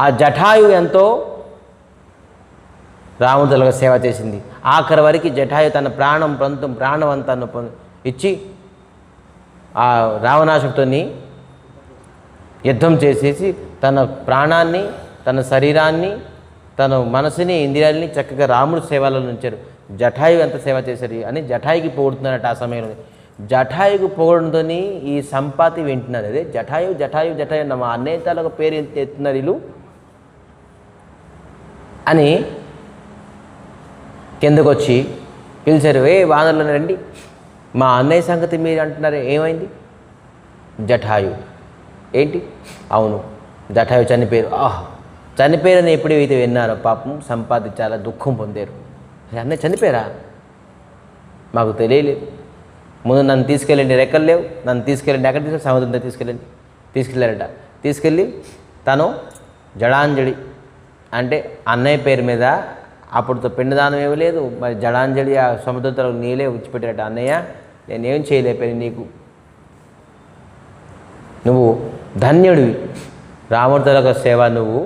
ఆ జటాయు ఎంతో రాముడి తల సేవ చేసింది. ఆఖరి వరకు జటాయు తన ప్రాణం అంతా ఇచ్చి ఆ రావణాసుడితో యుద్ధం చేసేసి తన ప్రాణాన్ని, తన శరీరాన్ని, తన మనసుని, ఇంద్రియాలని చక్కగా రాముడి సేవలో ఉంచారు. జటాయు ఎంత సేవ చేశారు అని జటాయుకి పొగుడుతున్నారట ఆ సమయంలో. జటాయుకు పొగడంతో ఈ సంపాతి వింటున్నారు. అదే జటాయు జటాయు జటాయు మా అన్నయ్య తాలూకు పేరు ఎత్తున్నారు వీళ్ళు అని కిందకు వచ్చి పిలిచారు. వానరులను రండి, మా అన్నయ్య సంగతి మీరు అంటున్నారు, ఏమైంది? జటాయు ఏంటి? అవును, జటాయు చనిపోయారు. చనిపోయారని ఎప్పుడైతే విన్నారో పాపం సంపాతి చాలా దుఃఖం పొందారు. అన్నయ్య చనిపోయారా? మాకు తెలియలేదు. ముందు నన్ను తీసుకెళ్ళండి, రెక్కలు లేవు, నన్ను తీసుకెళ్ళండి. ఎక్కడ తీసుకెళ్ళి? సముద్రంతో తీసుకెళ్ళారట. తీసుకెళ్ళి తను జడాంజలి అంటే అన్నయ్య పేరు మీద అప్పుడుతో పిండదానం ఏమీ లేదు, మరి జడాంజలి ఆ సముద్రంతో నీళ్ళే విడిచిపెట్టారట. అన్నయ్య నేనేం చేయలేకపోయాను, నీకు నువ్వు ధన్యుడివి, రాముడితో సేవ నువ్వు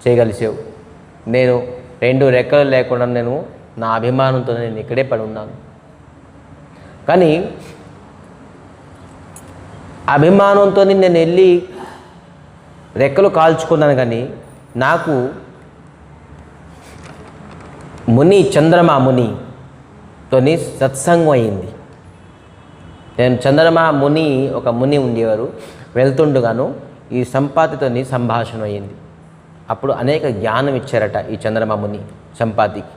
చేయగలిసావు. నేను 2 రెక్కలు లేకుండా నేను నా అభిమానంతో నేను ఇక్కడే పడి ఉన్నాను. కానీ అభిమానంతో నేను వెళ్ళి రెక్కలు కాల్చుకున్నాను. కానీ నాకు చంద్రమా మునితోని సత్సంగం అయింది. నేను చంద్రమా ముని, ఒక ముని ఉండేవారు, వెళ్తుండగాను ఈ సంపాతితోని సంభాషణ అయింది. అప్పుడు అనేక జ్ఞానం ఇచ్చారట ఈ చంద్రమా ముని సంపాతికి.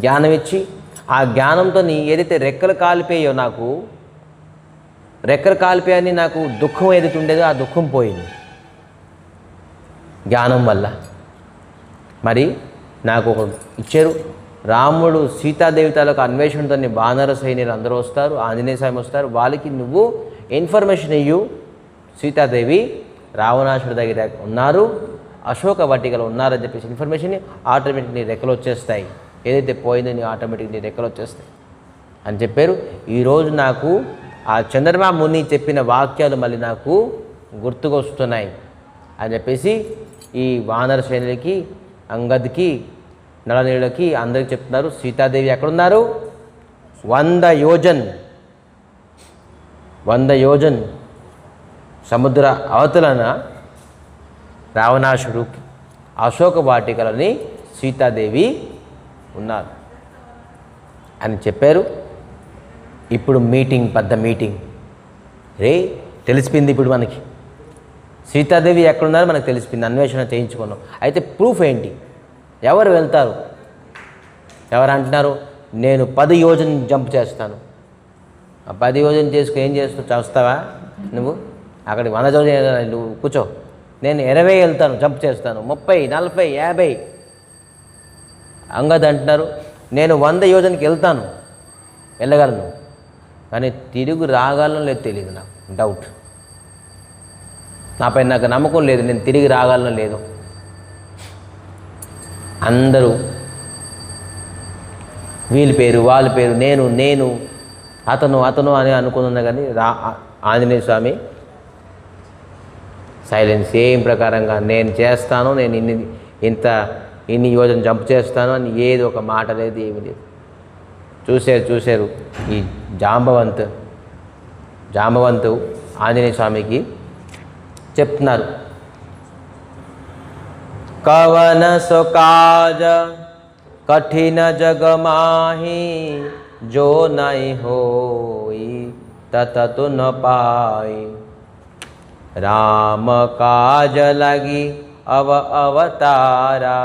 జ్ఞానం ఇచ్చి ఆ జ్ఞానంతో ఏదైతే రెక్కలు కాలిపోయాయో, నాకు రెక్కలు కాలిపోయాయని నాకు దుఃఖం ఏదైతే ఉండేదో ఆ దుఃఖం పోయింది జ్ఞానం వల్ల. మరి నాకు ఒక ఇచ్చారు, రాముడు సీతాదేవి తాలూకు అన్వేషణతో వానర సైన్యులు అందరూ వస్తారు, ఆంజనేయ స్వామి వస్తారు, వాళ్ళకి నువ్వు ఇన్ఫర్మేషన్ ఇయ్యు, సీతాదేవి రావణాసుడి దగ్గర ఉన్నారు, అశోక వాటికలో ఉన్నారని చెప్పేసి ఇన్ఫర్మేషన్ ఆటోమేటిక్ నీ రెక్కలు వచ్చేస్తాయి, ఏదైతే పోయిందో నీ ఆటోమేటిక్ నీ రెక్కలు వచ్చేస్తాయి అని చెప్పారు. ఈరోజు నాకు ఆ చంద్రమా ముని చెప్పిన వాక్యాలు మళ్ళీ నాకు గుర్తుకొస్తున్నాయి అని చెప్పేసి ఈ వానర సైన్యులకి, అంగద్కి, నళనీయులకి అందరికీ చెప్తున్నారు. సీతాదేవి ఎక్కడున్నారు? 100 యోజన్ సముద్ర అవతలన రావణాసుడు అశోక వాటికలని సీతాదేవి ఉన్నారు అని చెప్పారు. ఇప్పుడు పెద్ద మీటింగ్ తెలిసిపోయింది. ఇప్పుడు మనకి సీతాదేవి ఎక్కడున్నారో మనకు తెలిసిపోయింది, అన్వేషణ చేయించుకున్నాం. అయితే ప్రూఫ్ ఏంటి? ఎవరు వెళ్తారు? ఎవరు అంటున్నారు నేను 10 యోజన జంప్ చేస్తాను. ఆ 10 యోజన చేసుకుని ఏం చేస్తావు? చేస్తావా నువ్వు? అక్కడికి 100 యోజన నువ్వు కూర్చో. నేను 20 వెళ్తాను, జంప్ చేస్తాను. 30, 40, 50. అంగద్ అంటున్నారు నేను 100 యోజనకి వెళ్తాను, వెళ్ళగలను, కానీ తిరిగి రాగలను లేదు తెలియదు, నాకు డౌట్. నాపై నాకు నమ్మకం లేదు, నేను తిరిగి రాగలను లేదు. అందరూ వీళ్ళ పేరు వాళ్ళ పేరు నేను అతను అని అనుకున్నా, కానీ ఆంజనేయ స్వామి సైలెన్స్. ఏం ప్రకారంగా నేను చేస్తాను, నేను ఇన్ని యోజన జంప్ చేస్తాను అని ఏది ఒక మాట లేదు, ఏమీ లేదు. చూశారు ఈ జాంబవంతు ఆంజనేయ స్వామికి చెప్తున్నారు, కవన సుకాజ కఠిన జగమాహి జో నై హోయి తతతు న పాయి రామ కాజ లగి అవతారా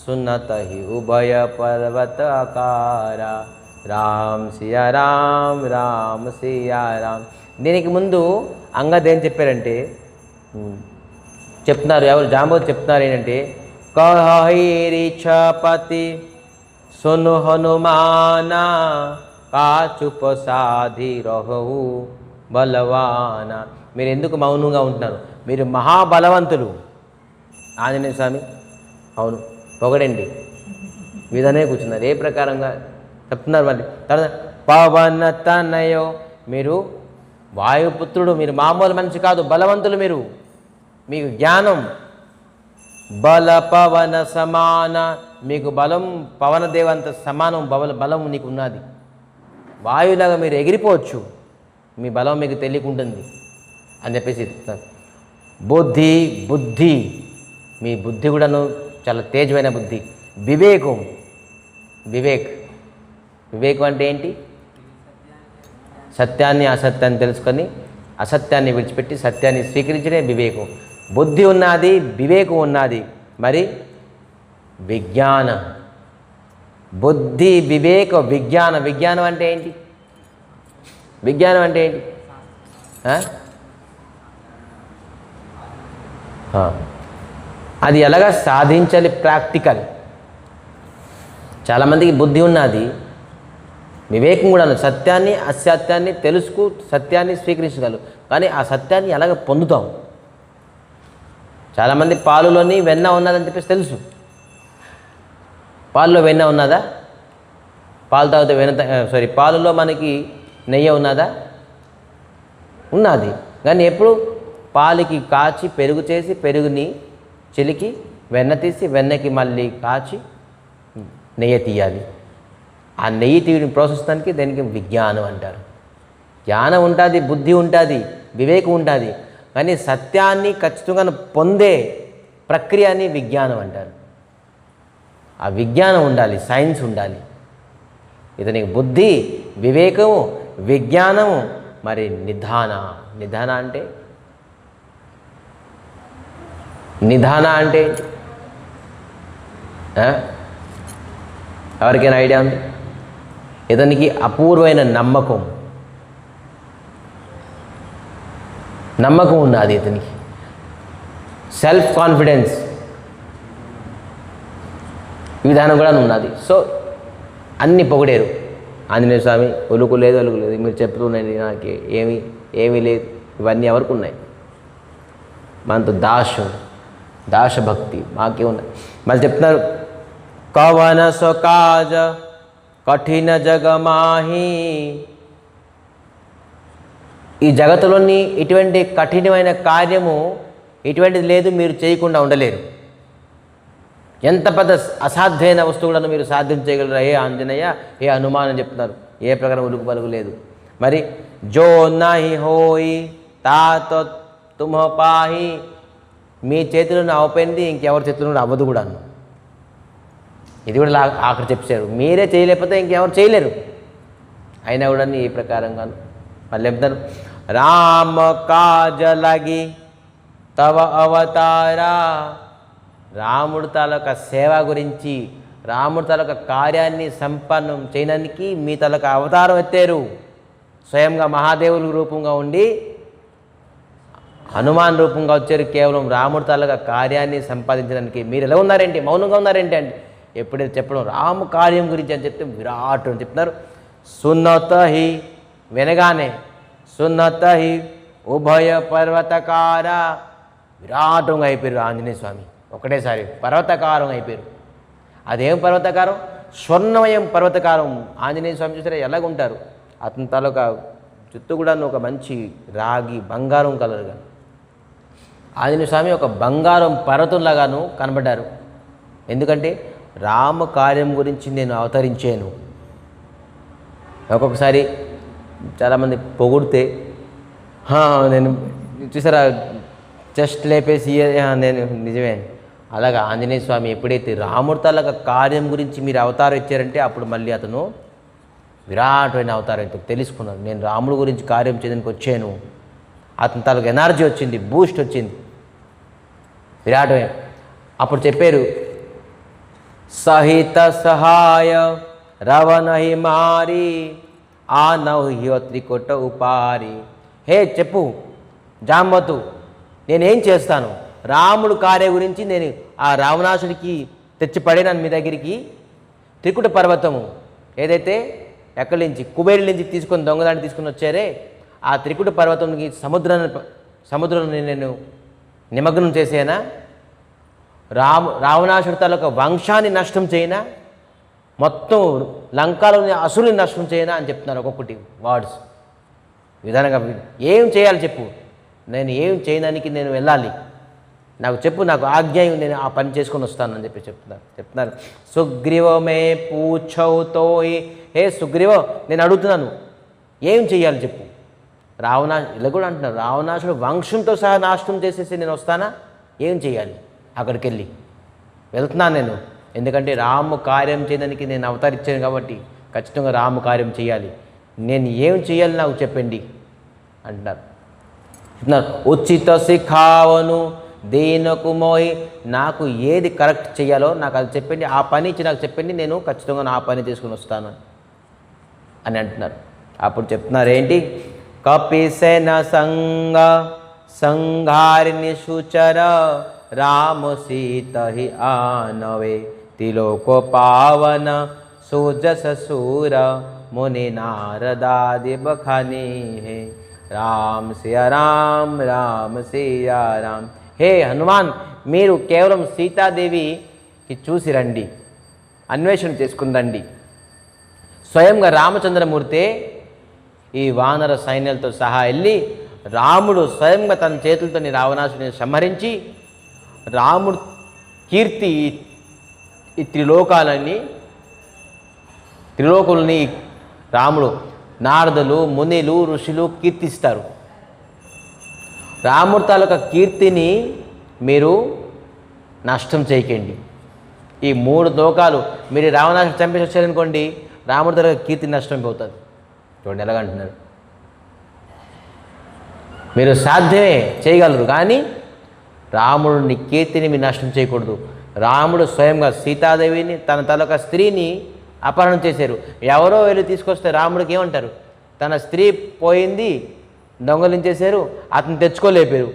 సునత హి ఉభయ పర్వత ఆకారా రామ్ సియా రామ్ సియా రామ్. దీనికి ముందు అంగద్ ఏం చెప్పారంటే చెప్తున్నారు, ఎవరు జాంబవతి చెప్తున్నారు ఏంటంటే కహిరిఛపతి సును హనుమానా కాచుప సాధి రహు బలవాన. మీరు ఎందుకు మౌనంగా ఉంటున్నారు? మీరు మహాబలవంతులు. ఆంజనేయ స్వామి అవును పొగడండి విధనే కూర్చున్నారు. ఏ ప్రకారంగా చెప్తున్నారు మళ్ళీ తర్వాత పవన తనయో, మీరు వాయుపుత్రుడు, మీరు మామూలు మనిషి కాదు, బలవంతులు. మీకు జ్ఞానం బల పవన సమాన, మీకు బలం పవన దేవంత సమానం బలం నీకు ఉన్నది. వాయులాగా మీరు ఎగిరిపోవచ్చు, మీ బలం మీకు తెలియకుంటుంది అని చెప్పేసి చెప్తున్నారు. బుద్ధి మీ బుద్ధి కూడాను చాలా తేజమైన బుద్ధి. వివేకం అంటే ఏంటి? సత్యాన్ని అసత్యాన్ని తెలుసుకొని అసత్యాన్ని విడిచిపెట్టి సత్యాన్ని స్వీకరించడే వివేకం. బుద్ధి ఉన్నది, వివేకం ఉన్నది. మరి విజ్ఞాన, బుద్ధి, వివేక, విజ్ఞానం అంటే ఏంటి? అది ఎలాగా సాధించాలి? ప్రాక్టికల్. చాలామందికి బుద్ధి ఉన్నది, వివేకం కూడా ఉన్నది. సత్యాన్ని అసత్యాన్ని తెలుసుకు సత్యాన్ని స్వీకరించగలరు, కానీ ఆ సత్యాన్ని ఎలాగ పొందుతాం? చాలామంది పాలులోని వెన్న ఉన్నదని చెప్పేసి తెలుసు. పాలులో వెన్న ఉన్నదా? పాలు తాగితే పాలులో మనకి నెయ్యి ఉన్నదా? ఉన్నది. కానీ ఎప్పుడు పాలకి కాచి పెరుగు చేసి పెరుగుని చిలికి వెన్న తీసి వెన్నకి మళ్ళీ కాచి నెయ్యి తీయాలి. ఆ నెయ్యి తీయడం ప్రాసెస్ దానికి విజ్ఞానం అంటారు. జ్ఞానం ఉంటుంది, బుద్ధి ఉంటుంది, వివేకం ఉంటుంది, కానీ సత్యాన్ని ఖచ్చితంగా పొందే ప్రక్రియని విజ్ఞానం అంటారు. ఆ విజ్ఞానం ఉండాలి, సైన్స్ ఉండాలి. ఇతనికి బుద్ధి, వివేకము, విజ్ఞానము, మరి నిధాన అంటే ఎవరికైనా ఐడియా ఉంది? ఇతనికి అపూర్వమైన నమ్మకం ఉన్నది. ఇతనికి సెల్ఫ్ కాన్ఫిడెన్స్ విధానం కూడా ఉన్నది. సో అన్ని పొగిడారు. ఆంజనేయ స్వామి ఒలుకు లేదు మీరు చెప్తున్నది నాకు ఏమీ లేదు. ఇవన్నీ ఎవరికి ఉన్నాయి? మనతో దాశభక్తి మాకే ఉన్నాయి. మళ్ళీ చెప్తున్నారు, కవన సకాజ కఠిన జగమాహి. ఈ జగత్తులోని ఇటువంటి కఠినమైన కార్యము ఇటువంటిది లేదు, మీరు చేయకుండా ఉండలేరు. ఎంత పెద్ద అసాధ్యమైన వస్తువులను మీరు సాధ్యం చేయగలరు. ఏ ఆంజనేయ, ఏ హనుమాన్ అని చెప్తున్నారు. ఏ ప్రకారం ఉలుకు పలుకు లేదు. మరి జో నహి హోయి తాతో తుమ్హ పాహి, మీ చేతిలో అవ్వపోయింది ఇంకెవరి చేతిలో అవ్వదు కూడా. ఇది కూడా ఆఖరి చెప్పారు, మీరే చేయలేకపోతే ఇంకెవరు చేయలేరు. అయినా కూడా ఈ ప్రకారంగా మళ్ళీ చెప్తారు, రామ కాజ లగి తవ అవతారా, రాముడు తాలూకా సేవ గురించి, రాముడు తాలూకా కార్యాన్ని సంపన్నం చేయడానికి మీ తాలూకా అవతారం ఎత్తారు. స్వయంగా మహాదేవుల రూపంగా ఉండి హనుమాన్ రూపంగా వచ్చారు. కేవలం రాముడు తాలూకా కార్యాన్ని సంపాదించడానికి. మీరు ఎలా ఉన్నారేంటి, మౌనంగా ఉన్నారేంటి అంటే ఎప్పుడైతే చెప్పడం రామ కార్యం గురించి అని చెప్తే విరాట్ అని చెప్తున్నారు. సున్నత హి వినగానే, సున్నత హి ఉభయ పర్వతకార, విరాటంగా అయిపోయారు ఆంజనేయ స్వామి. ఒకటేసారి పర్వతకారం అయిపోయారు. అదేం పర్వతకారం? స్వర్ణమయం పర్వతకారం. ఆంజనేయ స్వామి చూసారా ఎలాగుంటారు, అతని తాలూకా చుట్టూ కూడా ఒక మంచి రాగి బంగారం కలరుగా ఆంజనేయ స్వామి ఒక బంగారం పర్వతంలాగాను కనబడ్డారు. ఎందుకంటే రామ కార్యం గురించి నేను అవతరించాను. ఒక్కొక్కసారి చాలామంది పొగిడితే నేను చూసారా జస్ట్ లేపేసి నేను నిజమే. అలాగా ఆంజనేయ స్వామి ఎప్పుడైతే రాముడి తాలూకా కార్యం గురించి మీరు అవతారం ఇచ్చారంటే అప్పుడు మళ్ళీ అతను విరాటమైన అవతారం తెలుసుకున్నాను. నేను రాముడి గురించి కార్యం చేయడానికి వచ్చాను. అతని తాలూకు ఎనర్జీ వచ్చింది, బూస్ట్ వచ్చింది, విరాటమే. అప్పుడు చెప్పారు, సహిత సహాయ రవనహి మారి ఆనహ్య త్రికుట ఉపారి. హే చెప్పు జాంబతు, నేనేం చేస్తాను? రాముడు కార్య గురించి నేను ఆ రావణాసుడికి తెచ్చిపడేనాను మీ దగ్గరికి. త్రికుట పర్వతము ఏదైతే ఎక్కడి నుంచి కుబేరుల నుంచి తీసుకొని దొంగదాన్ని తీసుకుని వచ్చారే, ఆ త్రికుట పర్వతంకి సముద్రాన్ని నేను నిమగ్నం చేసేనా? రావణాసుడి తాలూకా వంశాన్ని నష్టం చేయనా? మొత్తం లంకాలోని అసురుని నష్టం చేయనా అని చెప్తున్నారు. ఒక్కొక్కటి వర్డ్స్ విధానంగా ఏం చేయాలి చెప్పు, నేను ఏం చేయడానికి నేను వెళ్ళాలి, నాకు చెప్పు, నాకు ఆజ్ఞ, నేను ఆ పని చేసుకొని వస్తానని చెప్తున్నారు. సుగ్రీవమే పూఛౌతోయి, హే సుగ్రీవ నేను అడుగుతున్నాను ఏం చెయ్యాలి చెప్పు. ఇలా కూడా అంటున్నారు, రావణాసుడు వంశంతో సహా నాశనం చేసేసి నేను వస్తానా? ఏం చేయాలి? అక్కడికి వెళ్ళి వెళ్తున్నాను నేను, ఎందుకంటే రాము కార్యం చేయడానికి నేను అవతరించాను కాబట్టి ఖచ్చితంగా రాము కార్యం చేయాలి. నేను ఏం చేయాలి నాకు చెప్పండి అంటున్నారు. ఉచిత శిఖావను దేనకు మోయి, నాకు ఏది కరెక్ట్ చేయాలో నాకు అది చెప్పండి, ఆ పని ఇచ్చి నాకు చెప్పండి, నేను ఖచ్చితంగా నా పని చేసుకుని వస్తాను అని అంటున్నారు. అప్పుడు చెప్తున్నారు ఏంటి, కపిసేన సంగ సంఘారిని సుచర రామ సీత హి ఆనవే తిలోక పావన సోజస సూర ముని నారదాది బఖాని హే రామ్ సియా రామ్ రామ్ సియా రామ్. హే హనుమాన్, మీరు కేవలం సీతాదేవికి చూసి రండి, అన్వేషణ చేసుకుందండి. స్వయంగా రామచంద్రమూర్తే ఈ వానర సైన్యాలతో సహా వెళ్ళి రాముడు స్వయంగా తన చేతులతో రావణాసుని సంహరించి రాముడు కీర్తి ఈ త్రిలోకుల్ని రాముడు నారదులు మునిలు ఋషులు కీర్తిస్తారు. రాముడి తాలూకా కీర్తిని మీరు నష్టం చేయకండి. ఈ 3 లోకాలు మీరు రావణాసుని చంపేసి వచ్చారనుకోండి, రాముడి తాలూకా కీర్తి నష్టం పోతుంది. చూడండి ఎలాగంటున్నారు, మీరు సాధ్యమే చేయగలరు కానీ రాముడిని కీర్తిని మీరు నష్టం చేయకూడదు. రాముడు స్వయంగా సీతాదేవిని తన తాలూకా స్త్రీని అపహరణ చేశారు. ఎవరో వెళ్ళి తీసుకొస్తే రాముడికి ఏమంటారు, తన స్త్రీ పోయింది, దొంగలించేశారు, అతను తెచ్చుకోలేపారు.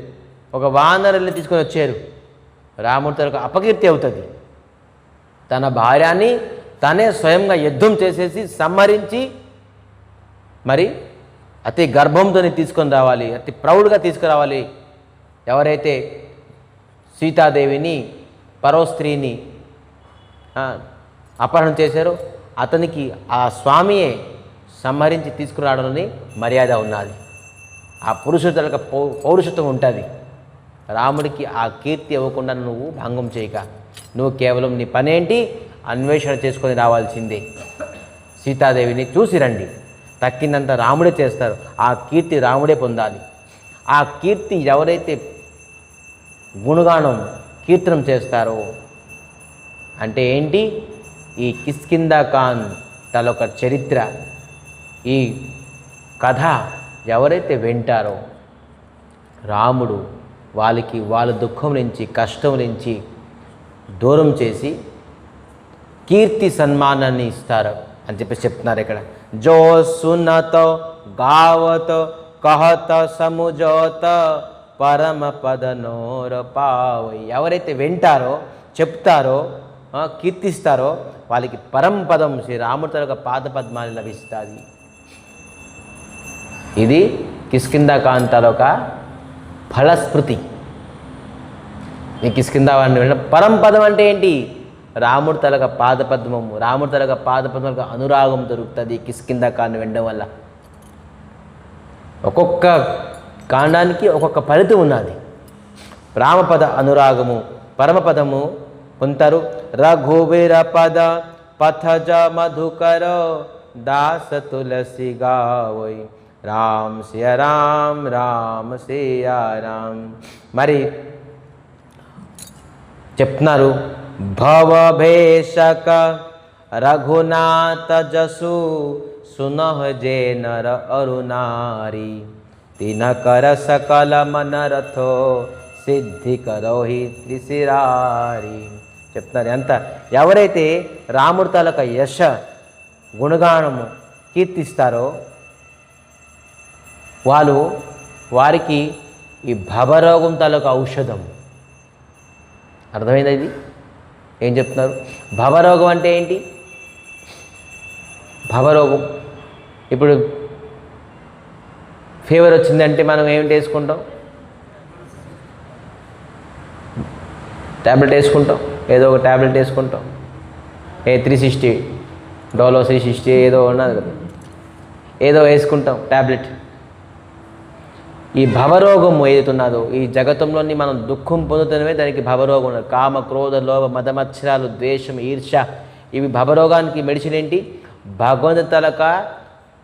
ఒక వానరుల్ని తీసుకొని వచ్చారు, రాముడి తాలూకా అపకీర్తి అవుతుంది. తన భార్యని తనే స్వయంగా యుద్ధం చేసేసి సంహరించి మరి అతి గర్భంతో తీసుకొని రావాలి, అతి ప్రౌడ్గా తీసుకురావాలి. ఎవరైతే సీతాదేవిని పరో స్త్రీని అపహరణ చేశారో అతనికి ఆ స్వామియే సంహరించి తీసుకురావడంలోని మర్యాద ఉన్నది. ఆ పురుషుల పౌరుషత్వం ఉంటుంది. రాముడికి ఆ కీర్తి ఇవ్వకుండా నువ్వు భంగం చేయక, నువ్వు కేవలం నీ పనేంటి అన్వేషణ చేసుకొని రావాల్సిందే. సీతాదేవిని చూసి రండి, తక్కిందంతా రాముడే చేస్తారు, ఆ కీర్తి రాముడే పొందాలి. ఆ కీర్తి ఎవరైతే గుణగానం కీర్తనం చేస్తారో అంటే ఏంటి, ఈ కిష్కింధకాండ్ తలొక చరిత్ర, ఈ కథ ఎవరైతే వింటారో రాముడు వాళ్ళ దుఃఖం నుంచి కష్టం నుంచి దూరం చేసి కీర్తి సన్మానాన్ని ఇస్తారు అని చెప్పేసి చెప్తున్నారు ఇక్కడ. జో సునతో గావతో కహత సముజోత పరమ పదనోర పావై. ఎవరైతే వింటారో చెప్తారో కీర్తిస్తారో వాళ్ళకి పరంపదం శ్రీరాముడి తరొక పాద పద్మాలు లభిస్తుంది. ఇది కిష్కింధకాండ్ ఒక ఫలస్మృతి. ఈ కిష్కింధకాండ్ వినడం పరంపదం అంటే ఏంటి, రాముడి తలక పాదపద్మము, రాముడి తలక పాదపద్మకు అనురాగం దొరుకుతుంది కిష్కింధకాండ్ వినడం వల్ల. ఒక్కొక్క కాండానికి ఒక్కొక్క ఫలితం ఉన్నది. రామపద అనురాగము పరమపదము పొందుతారు. రఘువీర పద పథజ మధుకర దాస తులసి గావోయ్ రామ్ సియ రామ్ రామ్ సియ రామ్. మరి చెప్తున్నారు, భవభేషక రఘునాథ జసు సునః జే నర అరునారి తినకర సకల మనరథో సిద్ధి కరోహి త్రిశిరారి. చెప్తున్నారు ఎంత ఎవరైతే రాముడి తాలూకా యశ గుణగానము కీర్తిస్తారో వారికి ఈ భవరోగం తాలూకా ఔషధం. అర్థమైంది? ఇది ఏం చెప్తున్నారు? భవరోగం అంటే ఏంటి? భవరోగం ఇప్పుడు ఫీవర్ వచ్చిందంటే మనం ఏమిటి వేసుకుంటాం? ట్యాబ్లెట్ వేసుకుంటాం, ఏదో ఒక ట్యాబ్లెట్ వేసుకుంటాం. 360 డోలో 360 ఏదో ఉన్నది కదా, ఏదో వేసుకుంటాం ట్యాబ్లెట్. ఈ భవరోగం ఏదైతున్నదో ఈ జగతంలోని మనం దుఃఖం పొందుతున్నవే దానికి భవరోగం ఉన్నది. కామ క్రోధ లోభ మదమత్సరాలు ద్వేషం ఈర్ష్య ఇవి భవరోగానికి మెడిసిన్ ఏంటి? భగవంతు తలక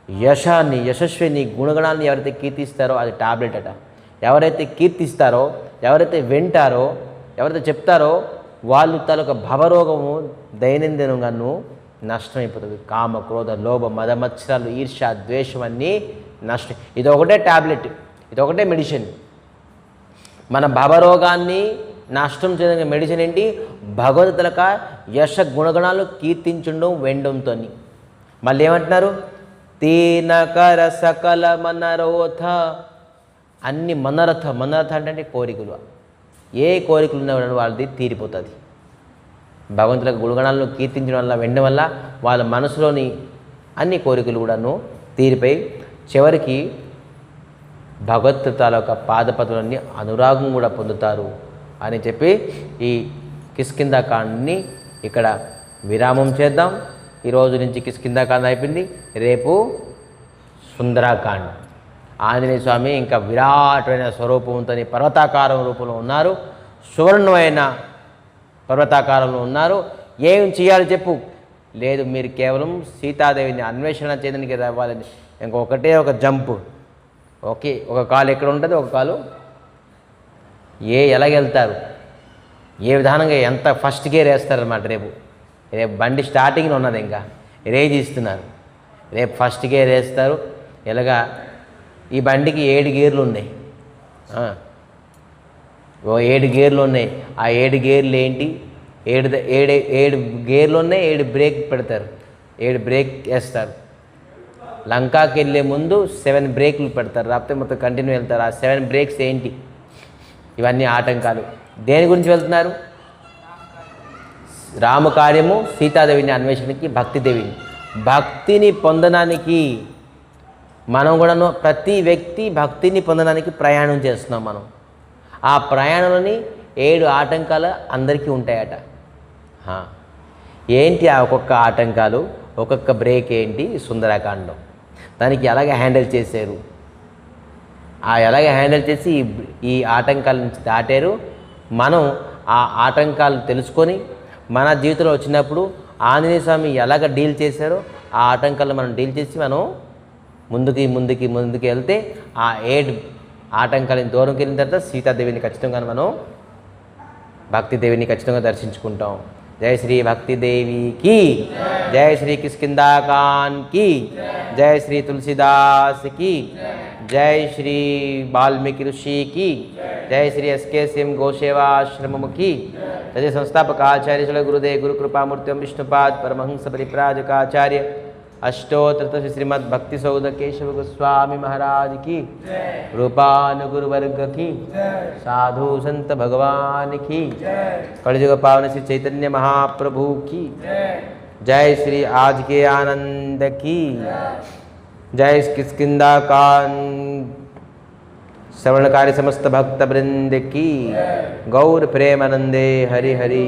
యశాన్ని యశస్విని గుణగణాన్ని ఎవరైతే కీర్తిస్తారో అది టాబ్లెట్ అట. ఎవరైతే కీర్తిస్తారో ఎవరైతే వింటారో ఎవరైతే చెప్తారో వాళ్ళు తలక భవరోగము దైనందినంగాను నష్టమైపోతుంది. కామ క్రోధ లోభ మదమత్సరాలు ఈర్ష్య ద్వేషం అన్నీ నష్టం. ఇది ఒకటే టాబ్లెట్, ఇది ఒకటే మెడిసిన్. మన భవరోగాన్ని నష్టం చేయడానికి మెడిసిన్ ఏంటి? భగవద్గీతలక యశ గుణగణాలు కీర్తించడం వెండంతో. మళ్ళీ ఏమంటున్నారు? తీనకర సకల మనరోథ అన్ని మనరథ అంటే కోరికలు, ఏ కోరికలు ఉన్న వాళ్ళది తీరిపోతుంది. భగవంతుల గుణగణాలను కీర్తించడం వల్ల వెండం వల్ల వాళ్ళ మనసులోని అన్ని కోరికలు కూడాను తీరిపోయి చివరికి భగవత్ తాలూకా పాదపదులన్నీ అనురాగం కూడా పొందుతారు అని చెప్పి ఈ కిష్కింధకాండ్ని ఇక్కడ విరామం చేద్దాం. ఈరోజు నుంచి కిష్కింధకాండ్ అయిపోయింది. రేపు సుందరాకాండ్. ఆంజనేయ స్వామి ఇంకా విరాటమైన స్వరూపంతో పర్వతాకారం రూపంలో ఉన్నారు, సువర్ణమైన పర్వతాకారంలో ఉన్నారు. ఏం చేయాలి చెప్పు? లేదు, మీరు కేవలం సీతాదేవిని అన్వేషణ చేయడానికి రావాలని ఇంకొకటే ఒక జంపు. ఓకే, ఒక కాలు ఎక్కడ ఉంటుంది, ఒక కాలు ఎలాగెళ్తారు, ఏ విధానంగా ఎంత ఫస్ట్ గేర్ వేస్తారన్నమాట. రేపు బండి స్టార్టింగ్లో ఉన్నది, ఇంకా రేజ్ ఇస్తున్నారు. రేపు ఫస్ట్ గేర్ వేస్తారు. ఎలాగా ఈ బండికి 7 గేర్లు ఉన్నాయి, 7 గేర్లు ఉన్నాయి. ఆ 7 గేర్లు ఏంటి? 7 గేర్లు ఉన్నాయి. 7 బ్రేక్ పెడతారు, 7 బ్రేక్ వేస్తారు. లంకాకి వెళ్ళే ముందు 7 బ్రేకులు పెడతారు, లేకపోతే మొత్తం కంటిన్యూ వెళ్తారు. ఆ 7 బ్రేక్స్ ఏంటి? ఇవన్నీ ఆటంకాలు. దేని గురించి వెళ్తున్నారు? రామకార్యము, సీతాదేవిని అన్వేషణకి, భక్తిదేవిని భక్తిని పొందడానికి మనం కూడాను ప్రతి వ్యక్తి భక్తిని పొందడానికి ప్రయాణం చేస్తున్నాం మనం. ఆ ప్రయాణంలోని 7 ఆటంకాలు అందరికీ ఉంటాయట. ఏంటి ఆ ఒక్కొక్క ఆటంకాలు, ఒక్కొక్క బ్రేక్ ఏంటి? సుందరకాండం దానికి ఎలాగ హ్యాండిల్ చేశారు, ఎలాగ హ్యాండిల్ చేసి ఈ ఆటంకాల నుంచి దాటారు. మనం ఆ ఆటంకాలు తెలుసుకొని మన జీవితంలో వచ్చినప్పుడు ఆంజనేయ స్వామి ఎలాగ డీల్ చేశారో ఆ ఆటంకాలను మనం డీల్ చేసి మనం ముందుకి వెళ్తే ఆ 7 ఆటంకాలను దూరంకి వెళ్ళిన తర్వాత సీతాదేవిని ఖచ్చితంగా మనం భక్తిదేవిని ఖచ్చితంగా దర్శించుకుంటాం. జై శ్రీ భక్తిదేవి की जय श्री किष्किंधा कान की जय श्री तुलसीदास की जय श्री वाल्मीकि ऋषि की जय श्री SK सिंह गोसेवाश्रम की तदे संस्थापक आचार्य श्री गुरुदेव गुरु कृपामूर्ति विष्णुपाद परमहंस परिप्राजकाचार्य अष्टोत्तर श्रीमद् भक्ति सौध केशव गोस्वामी महाराज की रूपानुगुरुवर्ग की साधु संत भगवान की कलियुग पावन श्री चैतन्य महाप्रभु की जय श्री आज के आनंद की जय किष्किंधा कान श्रवणकारी समस्त भक्त वृंद की गौर प्रेमानंदे हरि हरि।